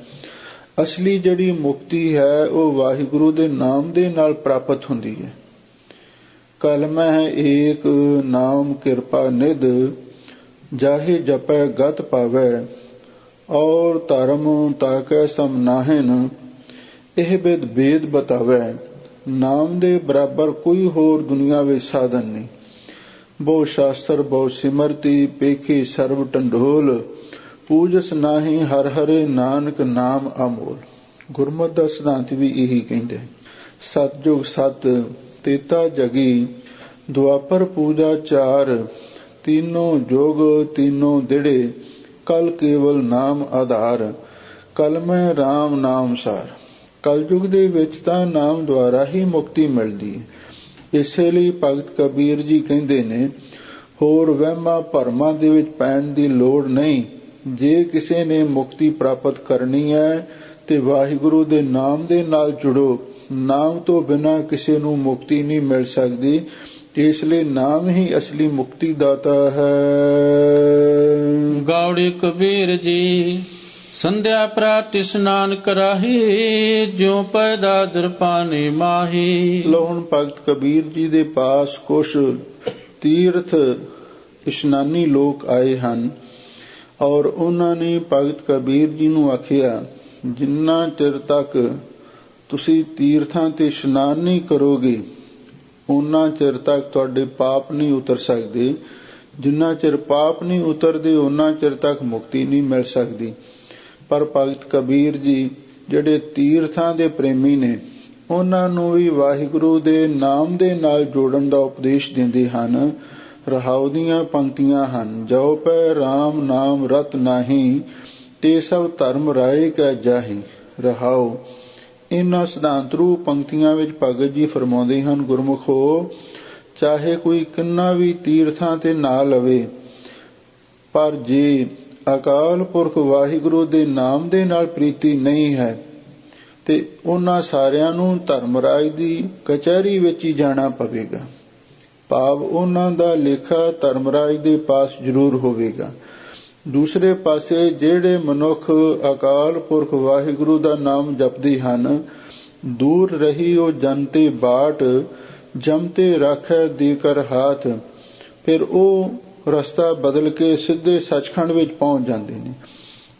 [SPEAKER 2] ਅਸਲੀ ਜਿਹੜੀ ਮੁਕਤੀ ਹੈ ਉਹ ਵਾਹਿਗੁਰੂ ਦੇ ਨਾਮ ਦੇ ਨਾਲ ਪ੍ਰਾਪਤ ਹੁੰਦੀ ਹੈ। ਕਲਮਹਿ ਏਕ ਨਾਮ ਕਿਰਪਾ ਨਿਧ, ਜਾਹੇ ਜਪੈ ਗਤ ਪਾਵੈ, ਔਰ ਧਰਮ ਤਾਕੈ ਸਮ ਨਾਹਿਨ, ਇਹ ਬਿਦ ਬੇਦ ਬਤਾਵੈ। ਨਾਮ ਦੇ ਬਰਾਬਰ ਕੋਈ ਹੋਰ ਦੁਨੀਆ ਵਿੱਚ ਸਾਧਨ ਨਹੀਂ। ਬਹੁ ਸ਼ਾਸਤਰ ਬਹੁ ਸਿਮਰਤੀ, ਪੇਖੇ ਸਰਬ ਟੰਡੋਲ, ਪੂਜਸ ਨਾਹੀ ਹਰ ਹਰੇ ਨਾਨਕ ਨਾਮ ਅਮੋਲ। ਗੁਰਮਤਿ ਦਾ ਸਿਧਾਂਤ ਵੀ ਇਹੀ ਕਹਿੰਦੇ। ਸਤਜੁਗ ਸਤ ਤੇਤਾ ਜਗੀ, ਦੁਆਪਰ ਪੂਜਾ ਚਾਰ, ਤੀਨੋਂ ਜੋਗ ਤੀਨੋਂ ਦਿੜੇ, ਕਲ ਕੇਵਲ ਨਾਮ ਆਧਾਰ, ਕਲਮੈ RAM ਨਾਮ ਸਾਰ। ਕਲਯੁਗ ਦੇ ਵਿੱਚ ਤਾਂ ਨਾਮ ਦੁਆਰਾ ਹੀ ਮੁਕਤੀ ਮਿਲਦੀ ਹੈ। ਇਸੇ ਲਈ ਭਗਤ ਕਬੀਰ ਜੀ ਕਹਿੰਦੇ ਨੇ, ਹੋਰ ਵਹਿਮਾਂ ਭਰਮਾਂ ਦੇ ਵਿੱਚ ਪੈਣ ਦੀ ਲੋੜ ਨਹੀਂ। ਜੇ ਕਿਸੇ ਨੇ ਮੁਕਤੀ ਪ੍ਰਾਪਤ ਕਰਨੀ ਹੈ ਤੇ ਵਾਹਿਗੁਰੂ ਦੇ ਨਾਮ ਦੇ ਨਾਲ ਜੁੜੋ। ਨਾਮ ਤੋਂ ਬਿਨਾਂ ਕਿਸੇ ਨੂੰ ਮੁਕਤੀ ਨਹੀਂ ਮਿਲ ਸਕਦੀ। ਇਸ ਲਈ ਨਾਮ ਹੀ ਅਸਲੀ ਮੁਕਤੀ ਦਾਤਾ ਹੈ।
[SPEAKER 1] ਗਾਉੜੀ ਕਬੀਰ ਜੀ ਸੰਧਿਆ ਪ੍ਰਾਤ ਇਸ਼ਨਾਨ ਕਰਾਹੀ, ਜਿਉ ਪੈਦਾ ਦਰਪਾਨੀ ਮਾਹੀ।
[SPEAKER 2] ਲੋ ਹੁਣ ਭਗਤ ਕਬੀਰ ਜੀ ਦੇ ਪਾਸ ਕੁਛ ਤੀਰਥ ਇਸ਼ਨਾਨੀ ਲੋਕ ਆਏ ਹਨ ਔਰ ਉਹਨਾਂ ਨੇ ਭਗਤ ਕਬੀਰ ਜੀ ਨੂੰ ਆਖਿਆ, ਜਿੰਨਾ ਚਿਰ ਤੱਕ ਤੁਸੀਂ ਤੀਰਥਾਂ ਤੇ ਇਸ਼ਨਾਨ ਨਹੀਂ ਕਰੋਗੇ ਉਹਨਾਂ ਚਿਰ ਤੱਕ ਤੁਹਾਡੇ ਪਾਪ ਨਹੀਂ ਉਤਰ ਸਕਦੇ। ਜਿੰਨਾ ਚਿਰ ਪਾਪ ਨਹੀਂ ਉਤਰਦੇ ਉਹਨਾਂ ਚਿਰ ਤੱਕ ਮੁਕਤੀ ਨਹੀਂ ਮਿਲ ਸਕਦੀ। ਪਰ ਭਗਤ ਕਬੀਰ ਜੀ ਜਿਹੜੇ ਤੀਰਥਾਂ ਦੇ ਪ੍ਰੇਮੀ ਨੇ ਉਹਨਾਂ ਨੂੰ ਵੀ ਵਾਹਿਗੁਰੂ ਦੇ ਨਾਮ ਦੇ ਨਾਲ ਜੋੜਨ ਦਾ ਉਪਦੇਸ਼ ਦਿੰਦੇ ਹਨ। ਰਹਾਉ ਦੀਆਂ ਪੰਕਤੀਆਂ ਹਨ, ਜੋ ਪੈ RAM ਨਾਮ ਰਤ ਨਾਹੀ, ਤੇ ਸਭ ਧਰਮ ਰਾਏ ਕੈ ਜਾਹੀ। ਰਹਾਉ ਇਹਨਾਂ ਸਿਧਾਂਤ ਰੂਪ ਪੰਕਤੀਆਂ ਵਿੱਚ ਭਗਤ ਜੀ ਫਰਮਾਉਂਦੇ ਹਨ, ਗੁਰਮੁਖੋ ਚਾਹੇ ਕੋਈ ਕਿੰਨਾ ਵੀ ਤੀਰਥਾਂ ਤੇ ਨਾ ਲਵੇ, ਪਰ ਜੇ ਅਕਾਲ ਪੁਰਖ ਵਾਹਿਗੁਰੂ ਦੇ ਨਾਮ ਦੇ ਨਾਲ ਪ੍ਰੀਤੀ ਨਹੀਂ ਹੈ ਤੇ ਉਹਨਾਂ ਸਾਰਿਆਂ ਨੂੰ ਧਰਮਰਾਜ ਦੀ ਕਚਹਿਰੀ ਵਿੱਚ ਹੀ ਜਾਣਾ ਪਵੇਗਾ। ਭਾਵ ਉਹਨਾਂ ਦਾ ਲੇਖਾ ਧਰਮਰਾਜ ਦੇ ਪਾਸ ਜ਼ਰੂਰ ਹੋਵੇਗਾ। ਦੂਸਰੇ ਪਾਸੇ ਜਿਹੜੇ ਮਨੁੱਖ ਅਕਾਲ ਪੁਰਖ ਵਾਹਿਗੁਰੂ ਦਾ ਨਾਮ ਜਪਦੇ ਹਨ, ਦੂਰ ਰਹੀ ਉਹ ਜਨ ਤੇ ਬਾਟ, ਜਮ ਤੇ ਰਾਖੈ ਦੇ ਕਰ ਹਾਥ, ਫਿਰ ਉਹ ਰਸਤਾ ਬਦਲ ਕੇ ਸਿੱਧੇ ਸੱਚਖੰਡ ਵਿੱਚ ਪਹੁੰਚ ਜਾਂਦੇ ਨੇ।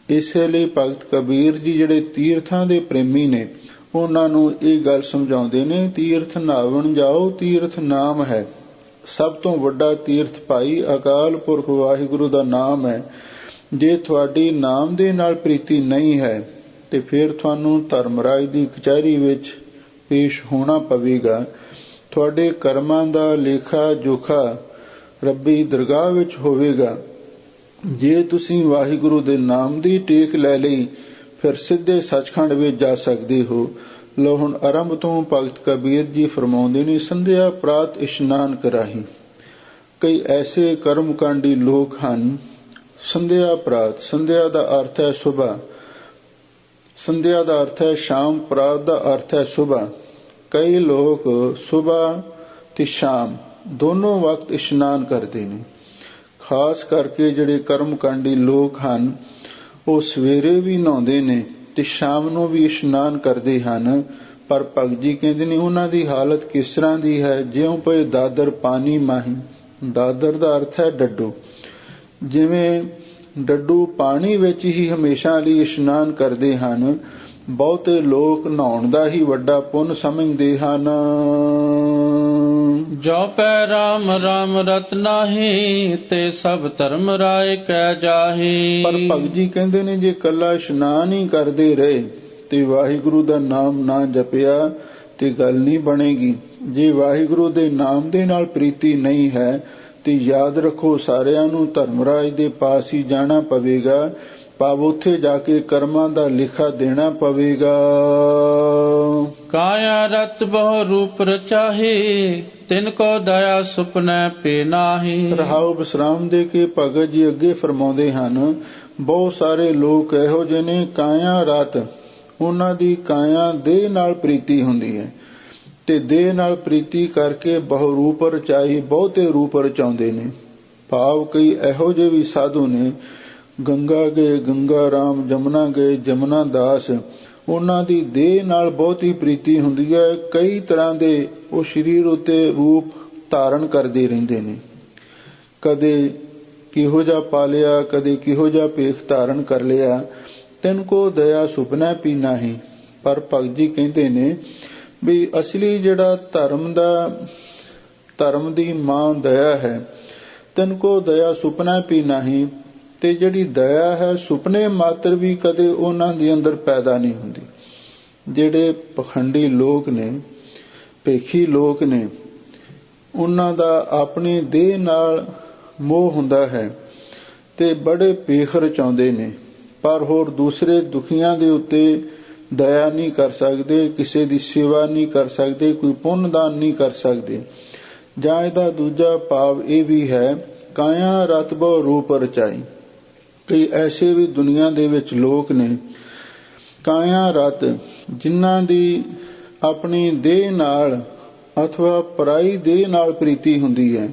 [SPEAKER 2] ਇਸੇ ਲਈ ਭਗਤ ਕਬੀਰ ਜੀ ਜਿਹੜੇ ਤੀਰਥਾਂ ਦੇ ਪ੍ਰੇਮੀ ਨੇ ਉਹਨਾਂ ਨੂੰ ਇਹ ਗੱਲ ਸਮਝਾਉਂਦੇ ਨੇ, ਤੀਰਥ ਨਾਵਣ ਜਾਓ, ਤੀਰਥ ਨਾਮ ਹੈ। ਸਭ ਤੋਂ ਵੱਡਾ ਤੀਰਥ ਭਾਈ ਅਕਾਲ ਪੁਰਖ ਵਾਹਿਗੁਰੂ ਦਾ ਨਾਮ ਹੈ। ਜੇ ਤੁਹਾਡੀ ਨਾਮ ਦੇ ਨਾਲ ਪ੍ਰੀਤੀ ਨਹੀਂ ਹੈ ਤੇ ਫਿਰ ਤੁਹਾਨੂੰ ਧਰਮਰਾਜ ਦੀ ਕਚਹਿਰੀ ਵਿੱਚ ਪੇਸ਼ ਹੋਣਾ ਪਵੇਗਾ। ਤੁਹਾਡੇ ਕਰਮਾਂ ਦਾ ਲੇਖਾ ਜੋਖਾ ਰੱਬੀ ਦਰਗਾਹ ਵਿੱਚ ਹੋਵੇਗਾ। ਜੇ ਤੁਸੀਂ ਵਾਹਿਗੁਰੂ ਦੇ ਨਾਮ ਦੀ ਟੇਕ ਲੈ ਲਈ ਫਿਰ ਸਿੱਧੇ ਸੱਚਖੰਡ ਵਿੱਚ ਜਾ ਸਕਦੇ ਹੋ। ਲੋ ਹੁਣ ਆਰੰਭ ਤੋਂ ਭਗਤ ਕਬੀਰ ਜੀ ਫਰਮਾਉਂਦੇ ਨੇ, ਸੰਧਿਆ ਪ੍ਰਾਤ ਇਸ਼ਨਾਨ ਕਰਾਹੀ। ਕਈ ਐਸੇ ਕਰਮਕਾਂਡੀ ਲੋਕ ਹਨ। ਸੰਧਿਆ ਪ੍ਰਾਤ, ਸੰਧਿਆ ਦਾ ਅਰਥ ਹੈ ਸੁਬਹ, ਸੰਧਿਆ ਦਾ ਅਰਥ ਹੈ ਸ਼ਾਮ, ਪ੍ਰਾਤ ਦਾ ਅਰਥ ਹੈ ਸੁਬਹ। ਕਈ ਲੋਕ ਸੁਬਹ ਤੇ ਸ਼ਾਮ ਦੋਨੋਂ ਵਕਤ ਇਸ਼ਨਾਨ ਕਰਦੇ ਨੇ। ਖਾਸ ਕਰਕੇ ਜਿਹੜੇ ਕਰਮਕਾਂਡੀ ਲੋਕ ਹਨ ਉਹ ਸਵੇਰੇ ਵੀ ਨਹਾਉਂਦੇ ਨੇ ਤੇ ਸ਼ਾਮ ਨੂੰ ਵੀ ਇਸ਼ਨਾਨ ਕਰਦੇ ਹਨ। ਪਰ ਭਗਤ ਜੀ ਕਹਿੰਦੇ ਨੇ ਉਹਨਾਂ ਦੀ ਹਾਲਤ ਕਿਸ ਤਰ੍ਹਾਂ ਦੀ ਹੈ, ਜਿਉਂ ਪਏ ਦਾਦਰ ਪਾਣੀ ਮਾਹੀ। ਦਾਦਰ ਦਾ ਅਰਥ ਹੈ ਡੱਡੂ। ਜਿਵੇਂ ਡੱਡੂ ਪਾਣੀ ਵਿੱਚ ਹੀ ਹਮੇਸ਼ਾ ਲਈ ਇਸ਼ਨਾਨ ਕਰਦੇ ਹਨ। ਬਹੁਤੇ ਲੋਕ ਨਹਾਉਣ ਦਾ ਹੀ ਵੱਡਾ ਪੁੰਨ ਸਮਝਦੇ ਹਨ।
[SPEAKER 1] ਜੋ ਪੈ ਰਾਮ ਰਾਮ ਰਤਨਾਹੀ, ਤੇ ਸਭ ਧਰਮ ਰਾਏ ਕਹਿ ਜਾਹੀ।
[SPEAKER 2] ਪਰ ਭਗਤ ਜੀ ਕਹਿੰਦੇ ਨੇ ਜੇ ਕੱਲਾ ਇਸ਼ਨਾਨ ਹੀ ਕਰਦੇ ਰਹੇ ਤੇ ਵਾਹਿਗੁਰੂ ਦਾ ਨਾਮ ਨਾ ਜਪਿਆ ਤੇ ਗੱਲ ਨਹੀਂ ਬਣੇਗੀ। ਜੇ ਵਾਹਿਗੁਰੂ ਦੇ ਨਾਮ ਦੇ ਨਾਲ ਪ੍ਰੀਤੀ ਨਹੀਂ ਹੈ ਤੇ ਯਾਦ ਰੱਖੋ ਸਾਰਿਆਂ ਨੂੰ ਧਰਮਰਾਜ ਦੇ ਪਾਸ ਹੀ ਜਾਣਾ ਪਵੇਗਾ, ਭਾਵ ਉੱਥੇ ਜਾ ਕੇ ਕਰਮਾਂ ਦਾ ਲਿਖਾ ਦੇਣਾ ਪਵੇਗਾ।
[SPEAKER 1] ਕਾਇਆ ਰਤ ਬਹੁ ਰੂਪ ਰਚਾਹੀ, ਤਿਨ ਕੋ ਦਇਆ ਸੁਪਨੈ ਪੇ ਨਾਹੀ।
[SPEAKER 2] ਰਹਾਉ ਵਿਸਰਾਮ ਦੇ ਕੇ ਭਗਤ ਜੀ ਅੱਗੇ ਫਰਮਾਉਂਦੇ ਹਨ, ਬਹੁਤ ਸਾਰੇ ਲੋਕ ਇਹੋ ਜਿਹੇ ਨੇ ਕਾਇਆ ਰਤ, ਉਹਨਾਂ ਦੀ ਕਾਇਆ ਦੇਹ ਨਾਲ ਪ੍ਰੀਤੀ ਹੁੰਦੀ ਹੈ ਤੇ ਦੇਹ ਨਾਲ ਪ੍ਰੀਤੀ ਕਰਕੇ ਬਹੁ ਰੂਪ ਰਚਾਈ, ਬਹੁਤੇ ਰੂਪ ਰਚਾਉਂਦੇ ਨੇ। ਭਾਵ ਕਈ ਇਹੋ ਜਿਹੇ ਵੀ ਸਾਧੂ ਨੇ, ਗੰਗਾ ਗਏ ਗੰਗਾ ਰਾਮ, ਜਮਨਾ ਗਏ ਜਮਨਾ ਦਾਸ, ਉਹਨਾਂ ਦੀ ਦੇਹ ਨਾਲ ਬਹੁਤੀ ਪ੍ਰੀਤੀ ਹੁੰਦੀ ਹੈ। ਕਈ ਤਰ੍ਹਾਂ ਦੇ ਉਹ ਸਰੀਰ ਉੱਤੇ ਰੂਪ ਧਾਰਨ ਕਰਦੇ ਰਹਿੰਦੇ ਨੇ, ਕਦੇ ਕਿਹੋ ਜਿਹਾ ਪਾਲਿਆ, ਕਦੇ ਕਿਹੋ ਜਿਹਾ ਭੇਖ ਧਾਰਨ ਕਰ ਲਿਆ। ਤਿਨ ਕੋ ਦਇਆ ਸੁਪਨਾ ਪੀ ਨਾਹੀ। ਪਰ ਭਗਤ ਜੀ ਕਹਿੰਦੇ ਨੇ ਵੀ ਅਸਲੀ ਜਿਹੜਾ ਧਰਮ ਦੀ ਮਾਂ ਦਇਆ ਹੈ, ਤਿਨ ਕੋ ਦਇਆ ਸੁਪਨਾ ਪੀ ਨਾਹੀ। ਤੇ ਜਿਹੜੀ ਦਇਆ ਹੈ ਸੁਪਨੇ ਮਾਤਰ ਵੀ ਕਦੇ ਉਹਨਾਂ ਦੇ ਅੰਦਰ ਪੈਦਾ ਨਹੀਂ ਹੁੰਦੀ। ਜਿਹੜੇ ਪਖੰਡੀ ਲੋਕ ਨੇ, ਭੇਖੀ ਲੋਕ ਨੇ, ਉਹਨਾਂ ਦਾ ਆਪਣੀ ਦੇਹ ਨਾਲ ਮੋਹ ਹੁੰਦਾ ਹੈ ਤੇ ਬੜੇ ਭੇਖ ਰਚਾਉਂਦੇ ਨੇ, ਪਰ ਹੋਰ ਦੂਸਰੇ ਦੁਖੀਆਂ ਦੇ ਉੱਤੇ ਦਇਆ ਨਹੀਂ ਕਰ ਸਕਦੇ, ਕਿਸੇ ਦੀ ਸੇਵਾ ਨਹੀਂ ਕਰ ਸਕਦੇ, ਕੋਈ ਪੁੰਨ ਦਾਨ ਨਹੀਂ ਕਰ ਸਕਦੇ। ਜਾਂ ਇਹਦਾ ਦੂਜਾ ਭਾਵ ਇਹ ਵੀ ਹੈ, ਕਾਇਆ ਰਤ ਬਹੁ ਰੂਪ ਰਚਾਈ। ਕਈ ਐਸੇ ਵੀ ਦੁਨੀਆ ਦੇ ਵਿੱਚ ਲੋਕ ਨੇ ਕਾਇਆ ਰਤ, ਜਿਨ੍ਹਾਂ ਦੀ ਆਪਣੀ ਦੇਹ ਨਾਲ ਅਥਵਾ ਪਰਾਈ ਦੇਹ ਨਾਲ ਪ੍ਰੀਤੀ ਹੁੰਦੀ ਹੈ।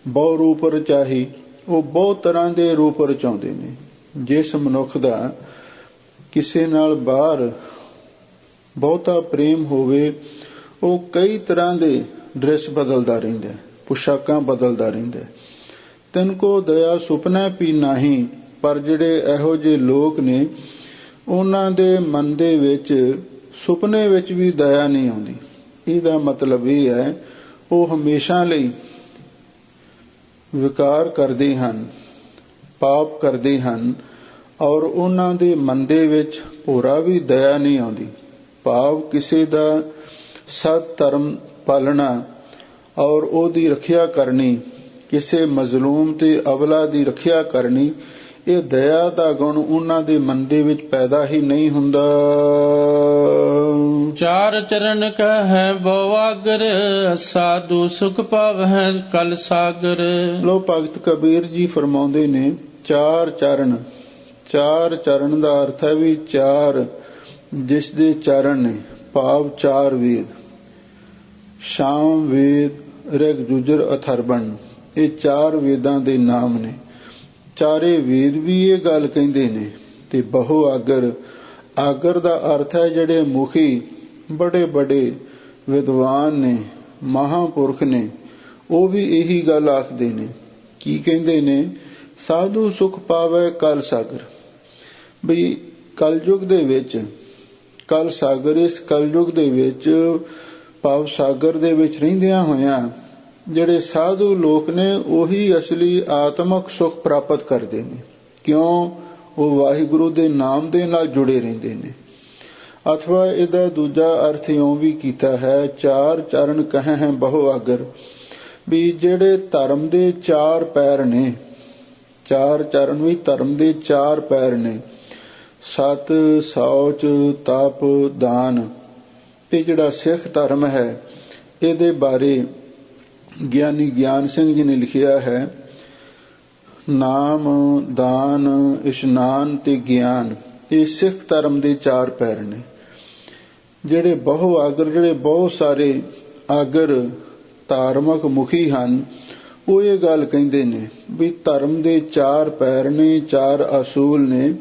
[SPEAKER 2] ਬਹੁ ਰੂਪ ਰਚਾਹੀ, ਉਹ ਬਹੁਤ ਤਰ੍ਹਾਂ ਦੇ ਰੂਪ ਰਚਾਉਂਦੇ ਨੇ। ਜਿਸ ਮਨੁੱਖ ਦਾ ਕਿਸੇ ਨਾਲ ਬਾਹਰ ਬਹੁਤਾ ਪ੍ਰੇਮ ਹੋਵੇ, ਉਹ ਕਈ ਤਰ੍ਹਾਂ ਦੇ ਡਰੈਸ ਬਦਲਦਾ ਰਹਿੰਦਾ, ਪੁਸ਼ਾਕਾਂ ਬਦਲਦਾ ਰਹਿੰਦਾ। ਤਿਨ ਕੋ ਦਇਆ ਸੁਪਨਾ ਪੀ ਨਾਹੀ। ਪਰ ਜਿਹੜੇ ਇਹੋ ਜਿਹੇ ਲੋਕ ਨੇ, ਉਹਨਾਂ ਦੇ ਮਨ ਦੇ ਵਿੱਚ ਸੁਪਨੇ ਵਿੱਚ ਵੀ ਦਇਆ ਨਹੀਂ ਆਉਂਦੀ। ਇਹਦਾ ਮਤਲਬ ਇਹ ਹੈ, ਉਹ ਹਮੇਸ਼ਾ ਲਈ ਵਿਕਾਰ ਕਰਦੇ ਹਨ, ਪਾਪ ਕਰਦੇ ਹਨ, ਔਰ ਉਹਨਾਂ ਦੇ ਮਨ ਦੇ ਵਿੱਚ ਭੋਰਾ ਵੀ ਦਇਆ ਨਹੀਂ ਆਉਂਦੀ। ਭਾਵ ਕਿਸੇ ਦਾ ਸਤ ਧਰਮ ਪਾਲਣਾ ਔਰ ਉਹਦੀ ਰੱਖਿਆ ਕਰਨੀ, ਕਿਸੇ ਮਜ਼ਲੂਮ ਤੇ ਅਬਲਾ ਦੀ ਰੱਖਿਆ ਕਰਨੀ, ਇਹ ਦਇਆ ਦਾ ਗੁਣ ਉਹਨਾਂ ਦੇ ਮਨ ਦੇ ਵਿੱਚ ਪੈਦਾ ਹੀ ਨਹੀਂ ਹੁੰਦਾ।
[SPEAKER 1] ਚਾਰ ਚਰਨ ਕਹੈ ਬਹੁ ਆਗਰ, ਸਾਧੂ ਸੁਖ ਪਾਵਹਿ ਕਲ ਸਾਗਰ।
[SPEAKER 2] ਲੋ ਭਗਤ ਕਬੀਰ ਜੀ ਫਰਮਾਉਂਦੇ ਨੇ, ਚਾਰ ਚਰਨ। ਚਾਰ ਚਰਨ ਦਾ ਅਰਥ ਹੈ ਵੀ ਚਾਰ ਜਿਸ ਦੇ ਚਰਨ ਨੇ, ਭਾਵ ਚਾਰ ਵੇਦ, ਸ਼ਾਮ ਵੇਦ, ਰਿਗ ਜੁਜਰ ਅਥਰਵਣ, ਇਹ ਚਾਰ ਵੇਦਾਂ ਦੇ ਨਾਮ ਨੇ। ਚਾਰੇ ਵੇਦ ਵੀ ਇਹ ਗੱਲ ਕਹਿੰਦੇ ਨੇ। ਤੇ ਬਹੁ ਆਗਰ, ਆਗਰ ਦਾ ਅਰਥ ਹੈ ਜਿਹੜੇ ਮੁਖੀ ਬੜੇ ਬੜੇ ਵਿਦਵਾਨ ਨੇ, ਮਹਾਂਪੁਰਖ ਨੇ, ਉਹ ਵੀ ਇਹੀ ਗੱਲ ਆਖਦੇ ਨੇ। ਕੀ ਕਹਿੰਦੇ ਨੇ? ਸਾਧੂ ਸੁਖ ਪਾਵੇ ਕਲ ਸਾਗਰ। ਬਈ ਕਲਯੁਗ ਦੇ ਵਿੱਚ, ਕਲ ਸਾਗਰ, ਇਸ ਕਲਯੁਗ ਦੇ ਵਿੱਚ ਭਾਵ ਸਾਗਰ ਦੇ ਵਿੱਚ ਰਹਿੰਦਿਆਂ ਹੋਇਆਂ ਜਿਹੜੇ ਸਾਧੂ ਲੋਕ ਨੇ, ਉਹੀ ਅਸਲੀ ਆਤਮਿਕ ਸੁਖ ਪ੍ਰਾਪਤ ਕਰਦੇ ਨੇ। ਕਿਉਂ? ਉਹ ਵਾਹਿਗੁਰੂ ਦੇ ਨਾਮ ਦੇ ਨਾਲ ਜੁੜੇ ਰਹਿੰਦੇ ਨੇ। ਅਥਵਾ ਇਹਦਾ ਦੂਜਾ ਅਰਥ ਇਉਂ ਵੀ ਕੀਤਾ ਹੈ, ਚਾਰ ਚਰਨ ਕਹੈ ਹੈ ਬਹੁ ਆਗਰ, ਵੀ ਜਿਹੜੇ ਧਰਮ ਦੇ ਚਾਰ ਪੈਰ ਨੇ, ਚਾਰ ਚਰਨ ਵੀ ਧਰਮ ਦੇ ਚਾਰ ਪੈਰ ਨੇ, ਸਤ, ਸੌਚ, ਤਪ, ਦਾਨ। ਤੇ ਜਿਹੜਾ ਸਿੱਖ ਧਰਮ ਹੈ, ਇਹਦੇ ਬਾਰੇ ਗਿਆਨੀ ਗਿਆਨ ਸਿੰਘ ਜੀ ਨੇ ਲਿਖਿਆ ਹੈ, ਨਾਮ, ਦਾਨ, ਇਸ਼ਨਾਨ ਤੇ ਗਿਆਨ, ਇਹ ਸਿੱਖ ਧਰਮ ਦੇ ਚਾਰ ਪੈਰ ਨੇ। ਜਿਹੜੇ ਬਹੁ ਆਗਰ, ਜਿਹੜੇ ਬਹੁਤ ਸਾਰੇ ਆਗਰ ਧਾਰਮਿਕ ਮੁਖੀ ਹਨ, ਉਹ ਇਹ ਗੱਲ ਕਹਿੰਦੇ ਨੇ ਵੀ ਧਰਮ ਦੇ ਚਾਰ ਪੈਰ ਨੇ, ਚਾਰ ਅਸੂਲ ਨੇ,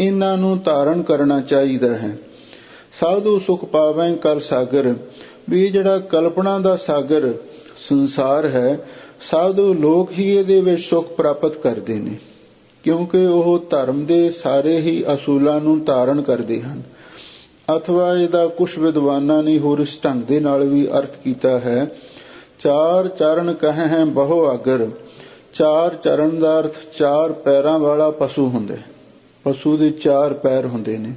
[SPEAKER 2] ਇਹਨਾਂ ਨੂੰ ਧਾਰਨ ਕਰਨਾ ਚਾਹੀਦਾ ਹੈ। ਸਾਧੂ ਸੁਖ ਪਾਵੈ ਕਲ ਸਾਗਰ, ਵੀ ਜਿਹੜਾ ਕਲਪਨਾ ਦਾ ਸਾਗਰ ਸੰਸਾਰ ਹੈ, ਸਾਧੂ ਲੋਕ ਹੀ ਇਹਦੇ ਵਿੱਚ ਸੁਖ ਪ੍ਰਾਪਤ ਕਰਦੇ ਨੇ। ਕਿਉਂਕਿ ਉਹ ਧਰਮ ਦੇ ਸਾਰੇ ਹੀ ਅਸੂਲਾਂ ਨੂੰ ਧਾਰਨ ਕਰਦੇ ਹਨ। ਅਥਵਾ ਇਹਦਾ ਕੁਝ ਵਿਦਵਾਨਾਂ ਨੇ ਹੋਰ ਇਸ ਢੰਗ ਦੇ ਨਾਲ ਵੀ ਅਰਥ ਕੀਤਾ ਹੈ, ਚਾਰ ਚਰਨ ਕਹੈ ਹੈ ਬਹੁ ਆਗਰ। ਚਾਰ ਚਰਨ ਦਾ ਅਰਥ ਚਾਰ ਪੈਰਾਂ ਵਾਲਾ ਪਸ਼ੂ ਹੁੰਦਾ ਹੈ। ਪਸ਼ੂ ਦੇ ਚਾਰ ਪੈਰ ਹੁੰਦੇ ਨੇ।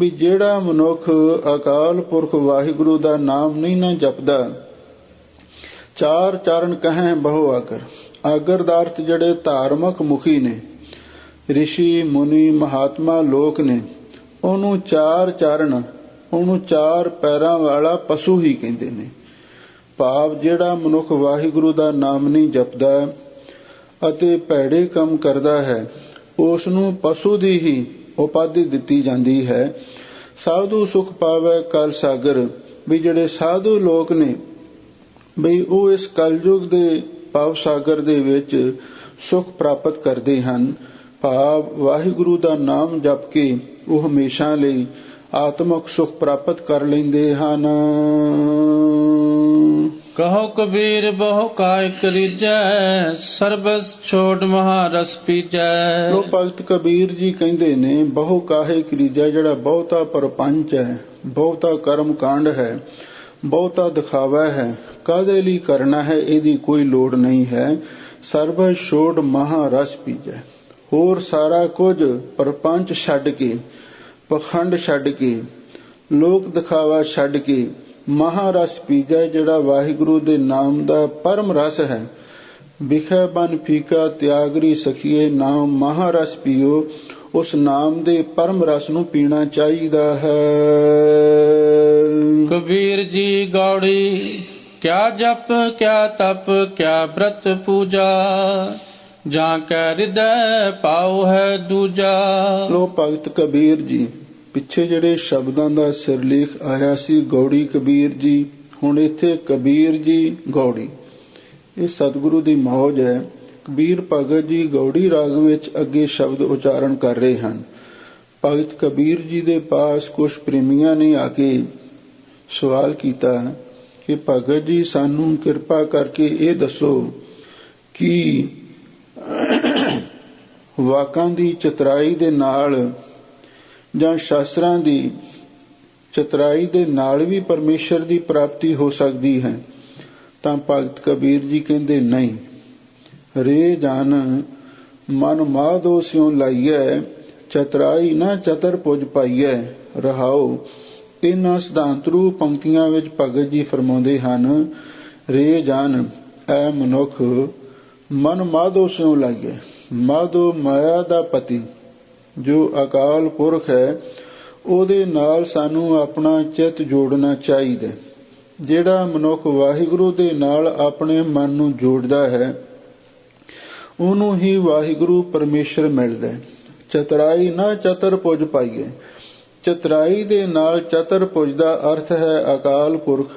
[SPEAKER 2] ਵੀ ਜਿਹੜਾ ਮਨੁੱਖ ਅਕਾਲ ਪੁਰਖ ਵਾਹਿਗੁਰੂ ਦਾ ਨਾਮ ਨਹੀਂ ਨਾ ਜਪਦਾ, ਚਾਰ ਚਰਨ ਕਹੈ ਬਹੁ ਆਗਰ। ਆਗਰ ਦਾ ਅਰਥ ਜਿਹੜੇ ਧਾਰਮਿਕ ਮੁਖੀ ਨੇ, ਰਿਸ਼ੀ ਮੁਨੀ ਮਹਾਤਮਾ ਲੋਕ ਨੇ, ਉਹਨੂੰ ਚਾਰ ਚਰਨ, ਉਹਨੂੰ ਚਾਰ ਪੈਰਾਂ ਵਾਲਾ ਪਸ਼ੂ ਹੀ ਕਹਿੰਦੇ ਨੇ। ਭਾਵ ਜਿਹੜਾ ਮਨੁੱਖ ਵਾਹਿਗੁਰੂ ਦਾ ਨਾਮ ਨਹੀਂ ਜਪਦਾ ਅਤੇ ਭੈੜੇ ਕੰਮ ਕਰਦਾ ਹੈ, ਉਸ ਨੂੰ ਪਸ਼ੂ ਦੀ ਹੀ ਉਪਾਧੀ ਦਿੱਤੀ ਜਾਂਦੀ ਹੈ। ਸਾਧੂ ਸੁਖ ਪਾਵੈ ਕਲ ਸਾਗਰ। ਵੀ ਜਿਹੜੇ ਸਾਧੂ ਲੋਕ ਨੇ, ਬਈ ਉਹ ਇਸ ਕਲਯੁਗ ਦੇ ਭਵ ਸਾਗਰ ਦੇ ਵਿੱਚ ਸੁਖ ਪ੍ਰਾਪਤ ਕਰਦੇ ਹਨ। ਭਾਵ ਵਾਹਿਗੁਰੂ ਦਾ ਨਾਮ ਜਪ ਕੇ ਉਹ ਹਮੇਸ਼ਾ ਲਈ ਆਤਮਿਕ ਸੁਖ ਪ੍ਰਾਪਤ ਕਰ ਲੈਂਦੇ ਹਨ।
[SPEAKER 1] ਕਹੋ ਕਬੀਰ ਬਹੁ ਕਾਇ ਕਰੀਜੈ, ਸਰਬਸ ਛੋੜ ਮਹਾਰਸ ਪੀਜੈ।
[SPEAKER 2] ਲੋ ਭਗਤ ਕਬੀਰ ਜੀ ਕਹਿੰਦੇ ਨੇ, ਬਹੁ ਕਾਹੇ ਕਰੀਜੈ, ਜਿਹੜਾ ਬਹੁਤਾ ਪਰਪੰਚ ਹੈ, ਬਹੁਤਾ ਕਰਮ ਕਾਂਡ ਹੈ, ਬਹੁਤਾ ਦਿਖਾਵਾ ਹੈ, ਕਾਹਦੇ ਲਈ ਕਰਨਾ ਹੈ, ਇਹਦੀ ਕੋਈ ਲੋੜ ਨਹੀਂ ਹੈ। ਸਰਬਸ ਛੋੜ ਮਹਾਰਸ ਪੀਜੈ। ਹੋਰ ਸਾਰਾ ਕੁਝ ਪਰਪੰਚ ਛੱਡ ਕੇ, ਪਖੰਡ ਛੱਡ ਕੇ, ਲੋਕ ਦਿਖਾਵਾ ਛੱਡ ਕੇ ਮਹਾਰਸ ਪੀਜੈ, ਜਿਹੜਾ ਵਾਹਿਗੁਰੂ ਦੇ ਨਾਮ ਦਾ ਪਰਮ ਰਸ ਹੈ। ਵਿਖੇ ਬਨ ਫੀਕਾ ਤਿਆਗਰੀ ਸਖੀਏ, ਨਾਮ ਮਹਾਰਸ ਪੀਓ। ਉਸ ਨਾਮ ਦੇ ਪਰਮ ਰਸ ਨੂੰ ਪੀਣਾ ਚਾਹੀਦਾ ਹੈ।
[SPEAKER 1] ਕਬੀਰ ਜੀ ਗੌੜੀ ਕਿਆ ਜਪ ਕਿਆ ਤਪ ਕਿਆ ਬ੍ਰਤ ਪੂਜਾ, ਜਾਂ ਕੈ ਹਿਰਦੈ ਪਾਉ ਹੈ ਦੂਜਾ।
[SPEAKER 2] ਲੋ ਭਗਤ ਕਬੀਰ ਜੀ, ਪਿੱਛੇ ਜਿਹੜੇ ਸ਼ਬਦਾਂ ਦਾ ਸਿਰਲੇਖ ਆਇਆ ਸੀ ਗੌੜੀ ਕਬੀਰ ਜੀ, ਹੁਣ ਇੱਥੇ ਕਬੀਰ ਜੀ ਗੌੜੀ। ਇਹ ਸਤਿਗੁਰੂ ਦੀ ਮੌਜ ਹੈ। ਕਬੀਰ ਭਗਤ ਜੀ ਗੌੜੀ ਰਾਗ ਵਿੱਚ ਅੱਗੇ ਸ਼ਬਦ ਉਚਾਰਨ ਕਰ ਰਹੇ ਹਨ। ਭਗਤ ਕਬੀਰ ਜੀ ਦੇ ਪਾਸ ਕੁਝ ਪ੍ਰੇਮੀਆਂ ਨੇ ਆ ਕੇ ਸਵਾਲ ਕੀਤਾ ਕਿ ਭਗਤ ਜੀ ਸਾਨੂੰ ਕਿਰਪਾ ਕਰਕੇ ਇਹ ਦੱਸੋ ਕਿ ਵਾਕਾਂ ਦੀ ਚਤੁਰਾਈ ਦੇ ਨਾਲ ਜਾਂ ਸ਼ਾਸਤਰਾਂ ਦੀ ਚਤੁਰਾਈ ਦੇ ਨਾਲ ਵੀ ਪਰਮੇਸ਼ਰ ਦੀ ਪ੍ਰਾਪਤੀ ਹੋ ਸਕਦੀ ਹੈ? ਤਾਂ ਭਗਤ ਕਬੀਰ ਜੀ ਕਹਿੰਦੇ ਨਹੀਂ। ਰੇ ਜਨ ਮਨ ਮਾਧੋ ਸਿਉ ਲਾਈਐ, ਚਤੁਰਾਈ ਨਾ ਚਤਰ ਪੁਜ ਪਾਈਐ। ਰਹਾਉ। ਇਹਨਾਂ ਸਿਧਾਂਤ ਰੂਪ ਪੰਕਤੀਆਂ ਵਿੱਚ ਭਗਤ ਜੀ ਫਰਮਾਉਂਦੇ ਹਨ, ਰੇ ਜਨ ਐ ਮਨੁੱਖ ਮਨ ਮਾਧੋ ਸਿਉ ਲਾਈਐ। ਮਾਧੋ ਮਾਇਆ ਦਾ ਪਤੀ ਜੋ ਅਕਾਲ ਪੁਰਖ ਹੈ, ਉਹਦੇ ਨਾਲ ਸਾਨੂੰ ਆਪਣਾ ਚਿੱਤ ਜੋੜਨਾ ਚਾਹੀਦਾ। ਜਿਹੜਾ ਮਨੁੱਖ ਵਾਹਿਗੁਰੂ ਦੇ ਨਾਲ ਆਪਣੇ ਮਨ ਨੂੰ ਜੋੜਦਾ ਹੈ, ਉਹਨੂੰ ਹੀ ਵਾਹਿਗੁਰੂ ਪਰਮੇਸ਼ਰ ਮਿਲਦਾ। ਚਤੁਰਾਈ ਨਾ ਚਤਰ ਪੁਜ ਪਾਈਏ। ਚਤੁਰਾਈ ਦੇ ਨਾਲ ਚਤਰ ਪੁਜ ਦਾ ਅਰਥ ਹੈ ਅਕਾਲ ਪੁਰਖ।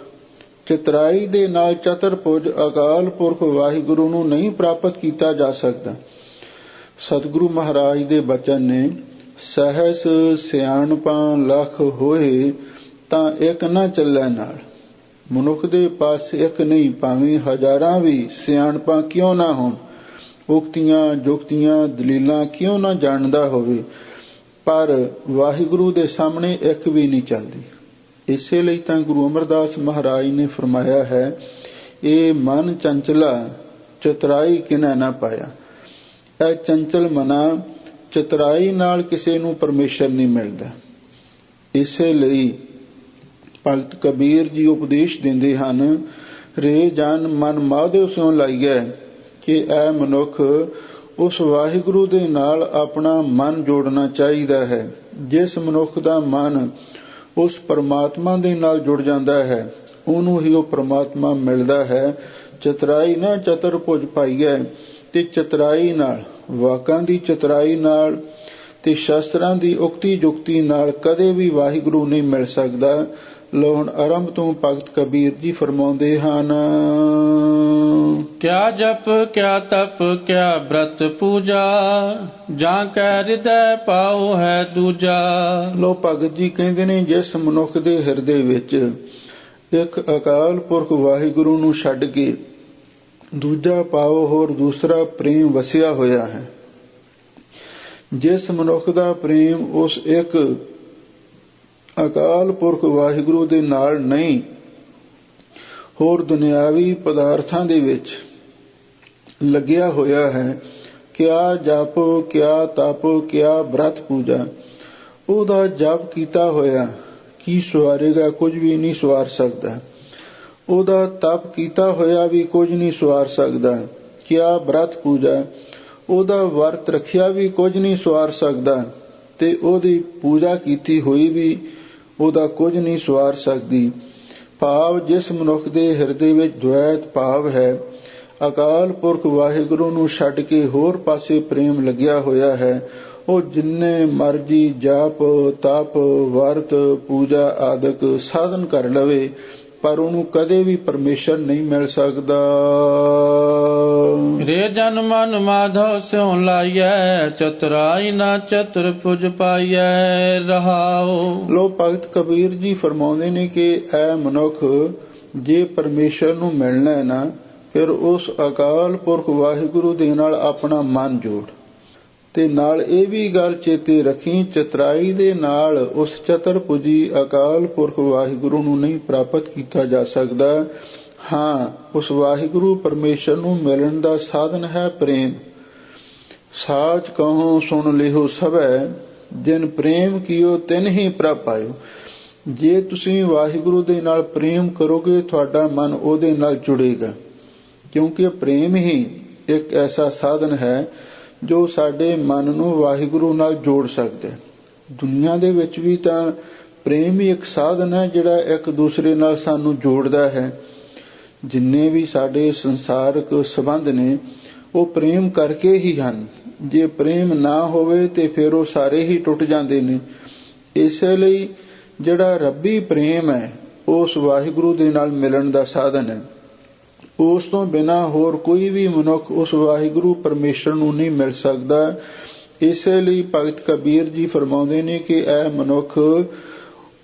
[SPEAKER 2] ਚਤੁਰਾਈ ਦੇ ਨਾਲ ਚਤਰ ਪੁਜ ਅਕਾਲ ਪੁਰਖ ਵਾਹਿਗੁਰੂ ਨੂੰ ਨਹੀਂ ਪ੍ਰਾਪਤ ਕੀਤਾ ਜਾ ਸਕਦਾ। ਸਤਿਗੁਰੂ ਮਹਾਰਾਜ ਦੇ ਬਚਨ ਨੇ, ਸਹਿਸ ਸਿਆਣਪਾਂ ਲੱਖ ਹੋਏ ਤਾਂ ਇੱਕ ਨਾ ਚੱਲੈ ਨਾਲ। ਮਨੁੱਖ ਦੇ ਪਾਸ ਇੱਕ ਨਹੀਂ, ਭਾਵੇਂ ਹਜ਼ਾਰਾਂ ਵੀ ਸਿਆਣਪਾਂ ਕਿਉਂ ਨਾ ਹੋਣ, ਉਕਤੀਆਂ ਜੁਗਤੀਆਂ ਦਲੀਲਾਂ ਕਿਉਂ ਨਾ ਜਾਣਦਾ ਹੋਵੇ, ਪਰ ਵਾਹਿਗੁਰੂ ਦੇ ਸਾਹਮਣੇ ਇੱਕ ਵੀ ਨਹੀਂ ਚੱਲਦੀ। ਇਸੇ ਲਈ ਤਾਂ ਗੁਰੂ ਅਮਰਦਾਸ ਮਹਾਰਾਜ ਨੇ ਫਰਮਾਇਆ ਹੈ, ਇਹ ਮਨ ਚੰਚਲਾ ਚਤੁਰਾਈ ਕਿਨੈ ਨਾ ਪਾਇਆ। ਇਹ ਚੰਚਲ ਮਨਾ, ਚਤੁਰਾਈ ਨਾਲ ਕਿਸੇ ਨੂੰ ਪਰਮੇਸ਼ਰ ਨਹੀਂ ਮਿਲਦਾ। ਇਸੇ ਲਈ ਭਗਤ ਕਬੀਰ ਜੀ ਉਪਦੇਸ਼ ਦਿੰਦੇ ਹਨ, ਰੇ ਜਨ ਮਨ ਮਾਧੋ ਸਿਉ ਲਾਈਐ, ਕਿ ਇਹ ਮਨੁੱਖ ਉਸ ਵਾਹਿਗੁਰੂ ਦੇ ਨਾਲ ਆਪਣਾ ਮਨ ਜੋੜਨਾ ਚਾਹੀਦਾ ਹੈ। ਜਿਸ ਮਨੁੱਖ ਦਾ ਮਨ ਉਸ ਪਰਮਾਤਮਾ ਦੇ ਨਾਲ ਜੁੜ ਜਾਂਦਾ ਹੈ, ਉਹਨੂੰ ਹੀ ਉਹ ਪਰਮਾਤਮਾ ਮਿਲਦਾ ਹੈ। ਚਤੁਰਾਈ ਨਾ ਚਤਰ ਭੁਜ ਪਾਈਐ। ਤੇ ਚਤੁਰਾਈ ਨਾਲ, ਵਾਕਾਂ ਦੀ ਚਤੁਰਾਈ ਨਾਲ ਤੇ ਸ਼ਾਸਤਰਾਂ ਦੀ ਉਕਤੀ ਜੁਗਤੀ ਨਾਲ ਕਦੇ ਵੀ ਵਾਹਿਗੁਰੂ ਨਹੀਂ ਮਿਲ ਸਕਦਾ। ਲੋ ਹੁਣ ਆਰੰਭ ਤੋਂ ਭਗਤ ਕਬੀਰ ਜੀ ਫਰਮਾਉਂਦੇ ਹਨ,
[SPEAKER 1] ਕਿਆ ਜਪ ਕਿਆ ਤਪ ਕਿਆ ਬ੍ਰਤ ਪੂਜਾ, ਜਾਂ ਕੈ ਹਿਰਦੈ ਪਾਉ ਹੈ ਦੂਜਾ।
[SPEAKER 2] ਲੋ ਭਗਤ ਜੀ ਕਹਿੰਦੇ ਨੇ, ਜਿਸ ਮਨੁੱਖ ਦੇ ਹਿਰਦੇ ਵਿੱਚ ਇੱਕ ਅਕਾਲ ਪੁਰਖ ਵਾਹਿਗੁਰੂ ਨੂੰ ਛੱਡ ਕੇ ਦੂਜਾ ਪਾਉ ਹੋਰ ਦੂਸਰਾ ਪ੍ਰੇਮ ਵਸਿਆ ਹੋਇਆ ਹੈ, ਜਿਸ ਮਨੁੱਖ ਦਾ ਪ੍ਰੇਮ ਉਸ ਇੱਕ ਅਕਾਲ ਪੁਰਖ ਵਾਹਿਗੁਰੂ ਦੇ ਨਾਲ ਨਹੀਂ, ਹੋਰ ਦੁਨਿਆਵੀ ਪਦਾਰਥਾਂ ਦੇ ਵਿੱਚ ਲੱਗਿਆ ਹੋਇਆ ਹੈ, ਕਿਆ ਜਪ, ਕਿਆ ਤਪ, ਕਿਆ ਬ੍ਰਤ ਪੂਜਾ, ਉਹਦਾ ਜਪ ਕੀਤਾ ਹੋਇਆ ਕੀ ਸਵਾਰੇਗਾ? ਕੁਝ ਵੀ ਨਹੀਂ ਸਵਾਰ ਸਕਦਾ। ਉਹਦਾ ਤਪ ਕੀਤਾ ਹੋਇਆ ਵੀ ਕੁਝ ਨਹੀਂ ਸਵਾਰ ਸਕਦਾ। ਕਿਆ ਬ੍ਰਤ ਪੂਜਾ, ਉਹਦਾ ਵਰਤ ਰੱਖਿਆ ਵੀ ਕੁਝ ਨਹੀਂ ਸਵਾਰ ਸਕਦਾ, ਤੇ ਉਹਦੀ ਪੂਜਾ ਕੀਤੀ ਹੋਈ ਵੀ ਉਹਦਾ ਕੁਝ ਨਹੀਂ ਸਵਾਰ ਸਕਦੀ। ਭਾਵ ਜਿਸ ਮਨੁੱਖ ਦੇ ਹਿਰਦੇ ਵਿੱਚ ਦ્વੈਤ ਭਾਵ ਹੈ, ਅਕਾਲ ਪੁਰਖ ਵਾਹਿਗੁਰੂ ਨੂੰ ਛੱਡ ਕੇ ਹੋਰ ਪਾਸੇ ਪ੍ਰੇਮ ਲੱਗਿਆ ਹੋਇਆ ਹੈ, ਉਹ ਜਿੰਨੇ ਮਰਜੀ ਜਪ, ਤਪ, ਵਰਤ, ਪੂਜਾ ਆਦਿਕ ਸਾਧਨ ਕਰ ਲਵੇ, ਪਰ ਉਹਨੂੰ ਕਦੇ ਵੀ ਪਰਮੇਸ਼ਰ ਨਹੀਂ ਮਿਲ ਸਕਦਾ।
[SPEAKER 1] ਰੇ ਜਨ ਮਨ ਮਾਧਵ ਸਿਉ ਲਾਈਐ, ਚਤੁਰਾਈ ਨਾ ਚਤੁਰ ਪੁਜ ਪਾਈਐ ਰਹਾਉ।
[SPEAKER 2] ਲੋ ਭਗਤ ਕਬੀਰ ਜੀ ਫਰਮਾਉਂਦੇ ਨੇ ਕਿ ਐ ਮਨੁੱਖ ਜੇ ਪਰਮੇਸ਼ਰ ਨੂੰ ਮਿਲਣਾ ਹੈ ਨਾ, ਫਿਰ ਉਸ ਅਕਾਲ ਪੁਰਖ ਵਾਹਿਗੁਰੂ ਦੇ ਨਾਲ ਆਪਣਾ ਮਨ ਜੋੜ, ਤੇ ਨਾਲ ਇਹ ਵੀ ਗੱਲ ਚੇਤੇ ਰੱਖੀ, ਚਤੁਰਾਈ ਦੇ ਨਾਲ ਉਸ ਚਤੁਰਭੁਜੀ ਅਕਾਲ ਪੁਰਖ ਵਾਹਿਗੁਰੂ ਨੂੰ ਨਹੀਂ ਪ੍ਰਾਪਤ ਕੀਤਾ ਜਾ ਸਕਦਾ। ਹਾਂ, ਉਸ ਵਾਹਿਗੁਰੂ ਪਰਮੇਸ਼ਰ ਨੂੰ ਮਿਲਣ ਦਾ ਸਾਧਨ ਹੈ ਪ੍ਰੇਮ। ਸਾਚ ਕਹੋ ਸੁਣ ਲਿਓ ਸਭੈ, ਜਿਨ ਪ੍ਰੇਮ ਕੀਓ ਤਿਨ ਹੀ ਪ੍ਰਭ ਪਾਇਓ। ਜੇ ਤੁਸੀਂ ਵਾਹਿਗੁਰੂ ਦੇ ਨਾਲ ਪ੍ਰੇਮ ਕਰੋਗੇ, ਤੁਹਾਡਾ ਮਨ ਉਹਦੇ ਨਾਲ ਜੁੜੇਗਾ, ਕਿਉਂਕਿ ਪ੍ਰੇਮ ਹੀ ਇੱਕ ਐਸਾ ਸਾਧਨ ਹੈ ਜੋ ਸਾਡੇ ਮਨ ਨੂੰ ਵਾਹਿਗੁਰੂ ਨਾਲ ਜੋੜ ਸਕਦਾ ਹੈ। ਦੁਨੀਆ ਦੇ ਵਿੱਚ ਵੀ ਤਾਂ ਪ੍ਰੇਮ ਹੀ ਇੱਕ ਸਾਧਨ ਹੈ ਜਿਹੜਾ ਇੱਕ ਦੂਸਰੇ ਨਾਲ ਸਾਨੂੰ ਜੋੜਦਾ ਹੈ। ਜਿੰਨੇ ਵੀ ਸਾਡੇ ਸੰਸਾਰਕ ਸੰਬੰਧ ਨੇ ਉਹ ਪ੍ਰੇਮ ਕਰਕੇ ਹੀ ਹਨ। ਜੇ ਪ੍ਰੇਮ ਨਾ ਹੋਵੇ ਤੇ ਫਿਰ ਉਹ ਸਾਰੇ ਹੀ ਟੁੱਟ ਜਾਂਦੇ ਨੇ। ਇਸੇ ਲਈ ਜਿਹੜਾ ਰੱਬੀ ਪ੍ਰੇਮ ਹੈ, ਉਸ ਵਾਹਿਗੁਰੂ ਦੇ ਨਾਲ ਮਿਲਣ ਦਾ ਸਾਧਨ ਹੈ। ਉਸ ਤੋਂ ਬਿਨਾਂ ਹੋਰ ਕੋਈ ਵੀ ਮਨੁੱਖ ਉਸ ਵਾਹਿਗੁਰੂ ਪਰਮੇਸ਼ਰ ਨੂੰ ਨਹੀਂ ਮਿਲ ਸਕਦਾ। ਇਸੇ ਲਈ ਭਗਤ ਕਬੀਰ ਜੀ ਫਰਮਾਉਂਦੇ ਨੇ ਕਿ ਇਹ ਮਨੁੱਖ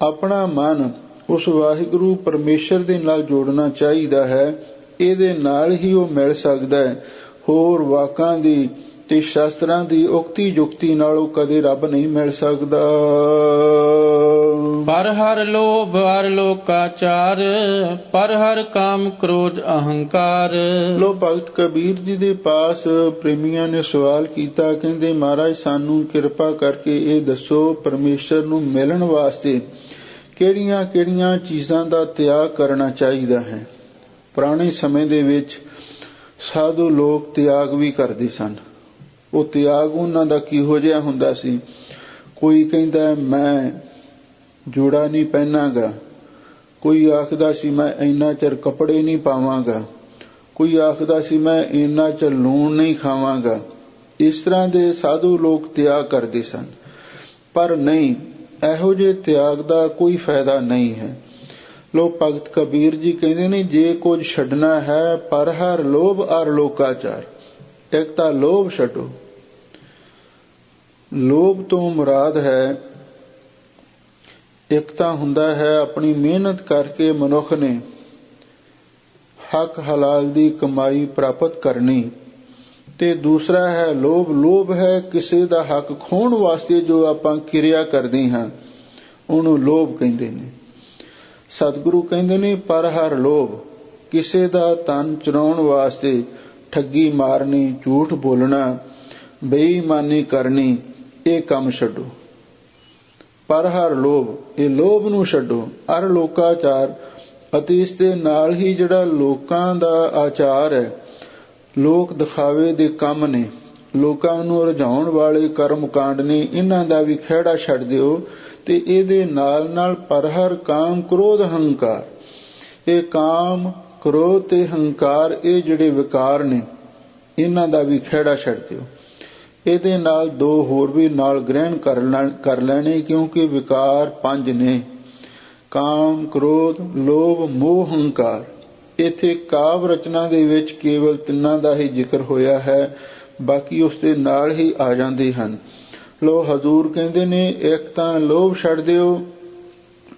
[SPEAKER 2] ਆਪਣਾ ਮਨ ਉਸ ਵਾਹਿਗੁਰੂ ਪਰਮੇਸ਼ਰ ਦੇ ਨਾਲ ਜੋੜਨਾ ਚਾਹੀਦਾ ਹੈ। ਇਹਦੇ ਨਾਲ ਹੀ ਉਹ ਮਿਲ ਸਕਦਾ ਹੈ। ਹੋਰ ਵਾਕਾਂ ਦੀ ਤੇ ਸ਼ਾਸਤਰਾਂ ਦੀ ਉਕਤੀ ਜੁਗਤੀ ਨਾਲੋਂ ਕਦੇ ਰੱਬ ਨਹੀਂ ਮਿਲ ਸਕਦਾ।
[SPEAKER 1] ਪਰ ਹਰ ਲੋਭ ਅਰ ਲੋਕਾਚਾਰ, ਪਰ ਹਰ ਕਾਮ ਕ੍ਰੋਧ ਅਹੰਕਾਰ।
[SPEAKER 2] ਲੋ ਭਗਤ ਕਬੀਰ ਜੀ ਦੇ ਪਾਸ ਪ੍ਰੇਮੀਆਂ ਨੇ ਸਵਾਲ ਕੀਤਾ, ਕਹਿੰਦੇ ਮਹਾਰਾਜ ਸਾਨੂੰ ਕਿਰਪਾ ਕਰਕੇ ਇਹ ਦੱਸੋ, ਪਰਮੇਸ਼ਰ ਨੂੰ ਮਿਲਣ ਵਾਸਤੇ ਕਿਹੜੀਆਂ ਕਿਹੜੀਆਂ ਚੀਜ਼ਾਂ ਦਾ ਤਿਆਗ ਕਰਨਾ ਚਾਹੀਦਾ ਹੈ। ਪੁਰਾਣੇ ਸਮੇਂ ਦੇ ਵਿੱਚ ਸਾਧੂ ਲੋਕ ਤਿਆਗ ਵੀ ਕਰਦੇ ਸਨ। ਉਹ ਤਿਆਗ ਉਹਨਾਂ ਦਾ ਕਿਹੋ ਜਿਹਾ ਹੁੰਦਾ ਸੀ? ਕੋਈ ਕਹਿੰਦਾ ਮੈਂ ਜੋੜਾ ਨਹੀਂ ਪਹਿਨਾਂਗਾ, ਕੋਈ ਆਖਦਾ ਸੀ ਮੈਂ ਇੰਨਾ ਚਿਰ ਕੱਪੜੇ ਨਹੀਂ ਪਾਵਾਂਗਾ, ਕੋਈ ਆਖਦਾ ਸੀ ਮੈਂ ਇੰਨਾ ਚਿਰ ਲੂਣ ਨਹੀਂ ਖਾਵਾਂਗਾ। ਇਸ ਤਰ੍ਹਾਂ ਦੇ ਸਾਧੂ ਲੋਕ ਤਿਆਗ ਕਰਦੇ ਸਨ। ਪਰ ਨਹੀਂ, ਇਹੋ ਜਿਹੇ ਤਿਆਗ ਦਾ ਕੋਈ ਫਾਇਦਾ ਨਹੀਂ ਹੈ। ਲੋਕ ਭਗਤ ਕਬੀਰ ਜੀ ਕਹਿੰਦੇ ਨੇ ਜੇ ਕੁਝ ਛੱਡਣਾ ਹੈ, ਪਰ ਹਰ ਲੋਭ ਅਰ ਲੋਕਾਚਾਰ। ਇੱਕ ਤਾਂ ਲੋਭ ਛੱਡੋ। ਲੋਭ ਤੋਂ ਮੁਰਾਦ ਹੈ, ਇੱਕ ਤਾਂ ਹੁੰਦਾ ਹੈ ਆਪਣੀ ਮਿਹਨਤ ਕਰਕੇ ਮਨੁੱਖ ਨੇ ਹੱਕ ਹਲਾਲ ਦੀ ਕਮਾਈ ਪ੍ਰਾਪਤ ਕਰਨੀ, ਤੇ ਦੂਸਰਾ ਹੈ ਲੋਭ। ਲੋਭ ਹੈ ਕਿਸੇ ਦਾ ਹੱਕ ਖੋਹਣ ਵਾਸਤੇ ਜੋ ਆਪਾਂ ਕਿਰਿਆ ਕਰਦੇ ਹਾਂ, ਉਹਨੂੰ ਲੋਭ ਕਹਿੰਦੇ ਨੇ। ਸਤਿਗੁਰੂ ਕਹਿੰਦੇ ਨੇ ਪਰ ਹਰ ਲੋਭ, ਕਿਸੇ ਦਾ ਤਨ ਚੁਰਾਉਣ ਵਾਸਤੇ ਠੱਗੀ ਮਾਰਨੀ, ਝੂਠ ਬੋਲਣਾ, ਬੇਈਮਾਨੀ ਕਰਨੀ, ਇਹ ਕੰਮ ਛੱਡੋ। ਪਰ ਹਰ ਲੋਭ, ਇਹ ਲੋਭ ਨੂੰ ਛੱਡੋ। ਅਰ ਲੋਕਾਚਾਰ, ਅਤੇ ਇਸ ਦੇ ਨਾਲ ਹੀ ਜਿਹੜਾ ਲੋਕਾਂ ਦਾ ਆਚਾਰ ਹੈ, ਲੋਕ ਦਿਖਾਵੇ ਦੇ ਕੰਮ ਨੇ, ਲੋਕਾਂ ਨੂੰ ਰਝਾਉਣ ਵਾਲੇ ਕਰਮ ਕਾਂਡ ਨੇ, ਇਹਨਾਂ ਦਾ ਵੀ ਖਹਿੜਾ ਛੱਡ ਦਿਓ। ਤੇ ਇਹਦੇ ਨਾਲ ਨਾਲ ਪਰ ਹਰ ਕਾਮ ਕ੍ਰੋਧ ਹੰਕਾਰ, ਇਹ ਕਾਮ ਕ੍ਰੋਧ ਤੇ ਹੰਕਾਰ, ਇਹ ਜਿਹੜੇ ਵਿਕਾਰ ਨੇ, ਇਹਨਾਂ ਦਾ ਵੀ ਖਹਿੜਾ ਛੱਡ ਦਿਓ। ਇਹਦੇ ਨਾਲ ਦੋ ਹੋਰ ਵੀ ਨਾਲ ਗ੍ਰਹਿਣ ਕਰ ਲੈਣੇ, ਕਿਉਂਕਿ ਵਿਕਾਰ 5 ਨੇ, ਕਾਮ, ਕ੍ਰੋਧ, ਲੋਭ, ਮੋਹ, ਹੰਕਾਰ। ਇੱਥੇ ਕਾਵ ਰਚਨਾ ਦੇ ਵਿੱਚ ਕੇਵਲ ਤਿੰਨਾਂ ਦਾ ਹੀ ਜ਼ਿਕਰ ਹੋਇਆ ਹੈ, ਬਾਕੀ ਉਸ ਦੇ ਨਾਲ ਹੀ ਆ ਜਾਂਦੇ ਹਨ। ਲੋ ਹਜ਼ੂਰ ਕਹਿੰਦੇ ਨੇ ਇੱਕ ਤਾਂ ਲੋਭ ਛੱਡ ਦਿਓ,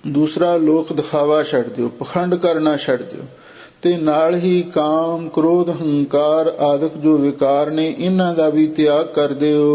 [SPEAKER 2] ਦੂਸਰਾ ਲੋਕ ਦਿਖਾਵਾ ਛੱਡ ਦਿਓ, ਪਖੰਡ ਕਰਨਾ ਛੱਡ ਦਿਓ, ਤੇ ਨਾਲ ਹੀ ਕਾਮ, ਕ੍ਰੋਧ, ਹੰਕਾਰ ਆਦਿਕ ਜੋ ਵਿਕਾਰ ਨੇ, ਇਹਨਾਂ ਦਾ ਵੀ ਤਿਆਗ ਕਰ ਦਿਓ।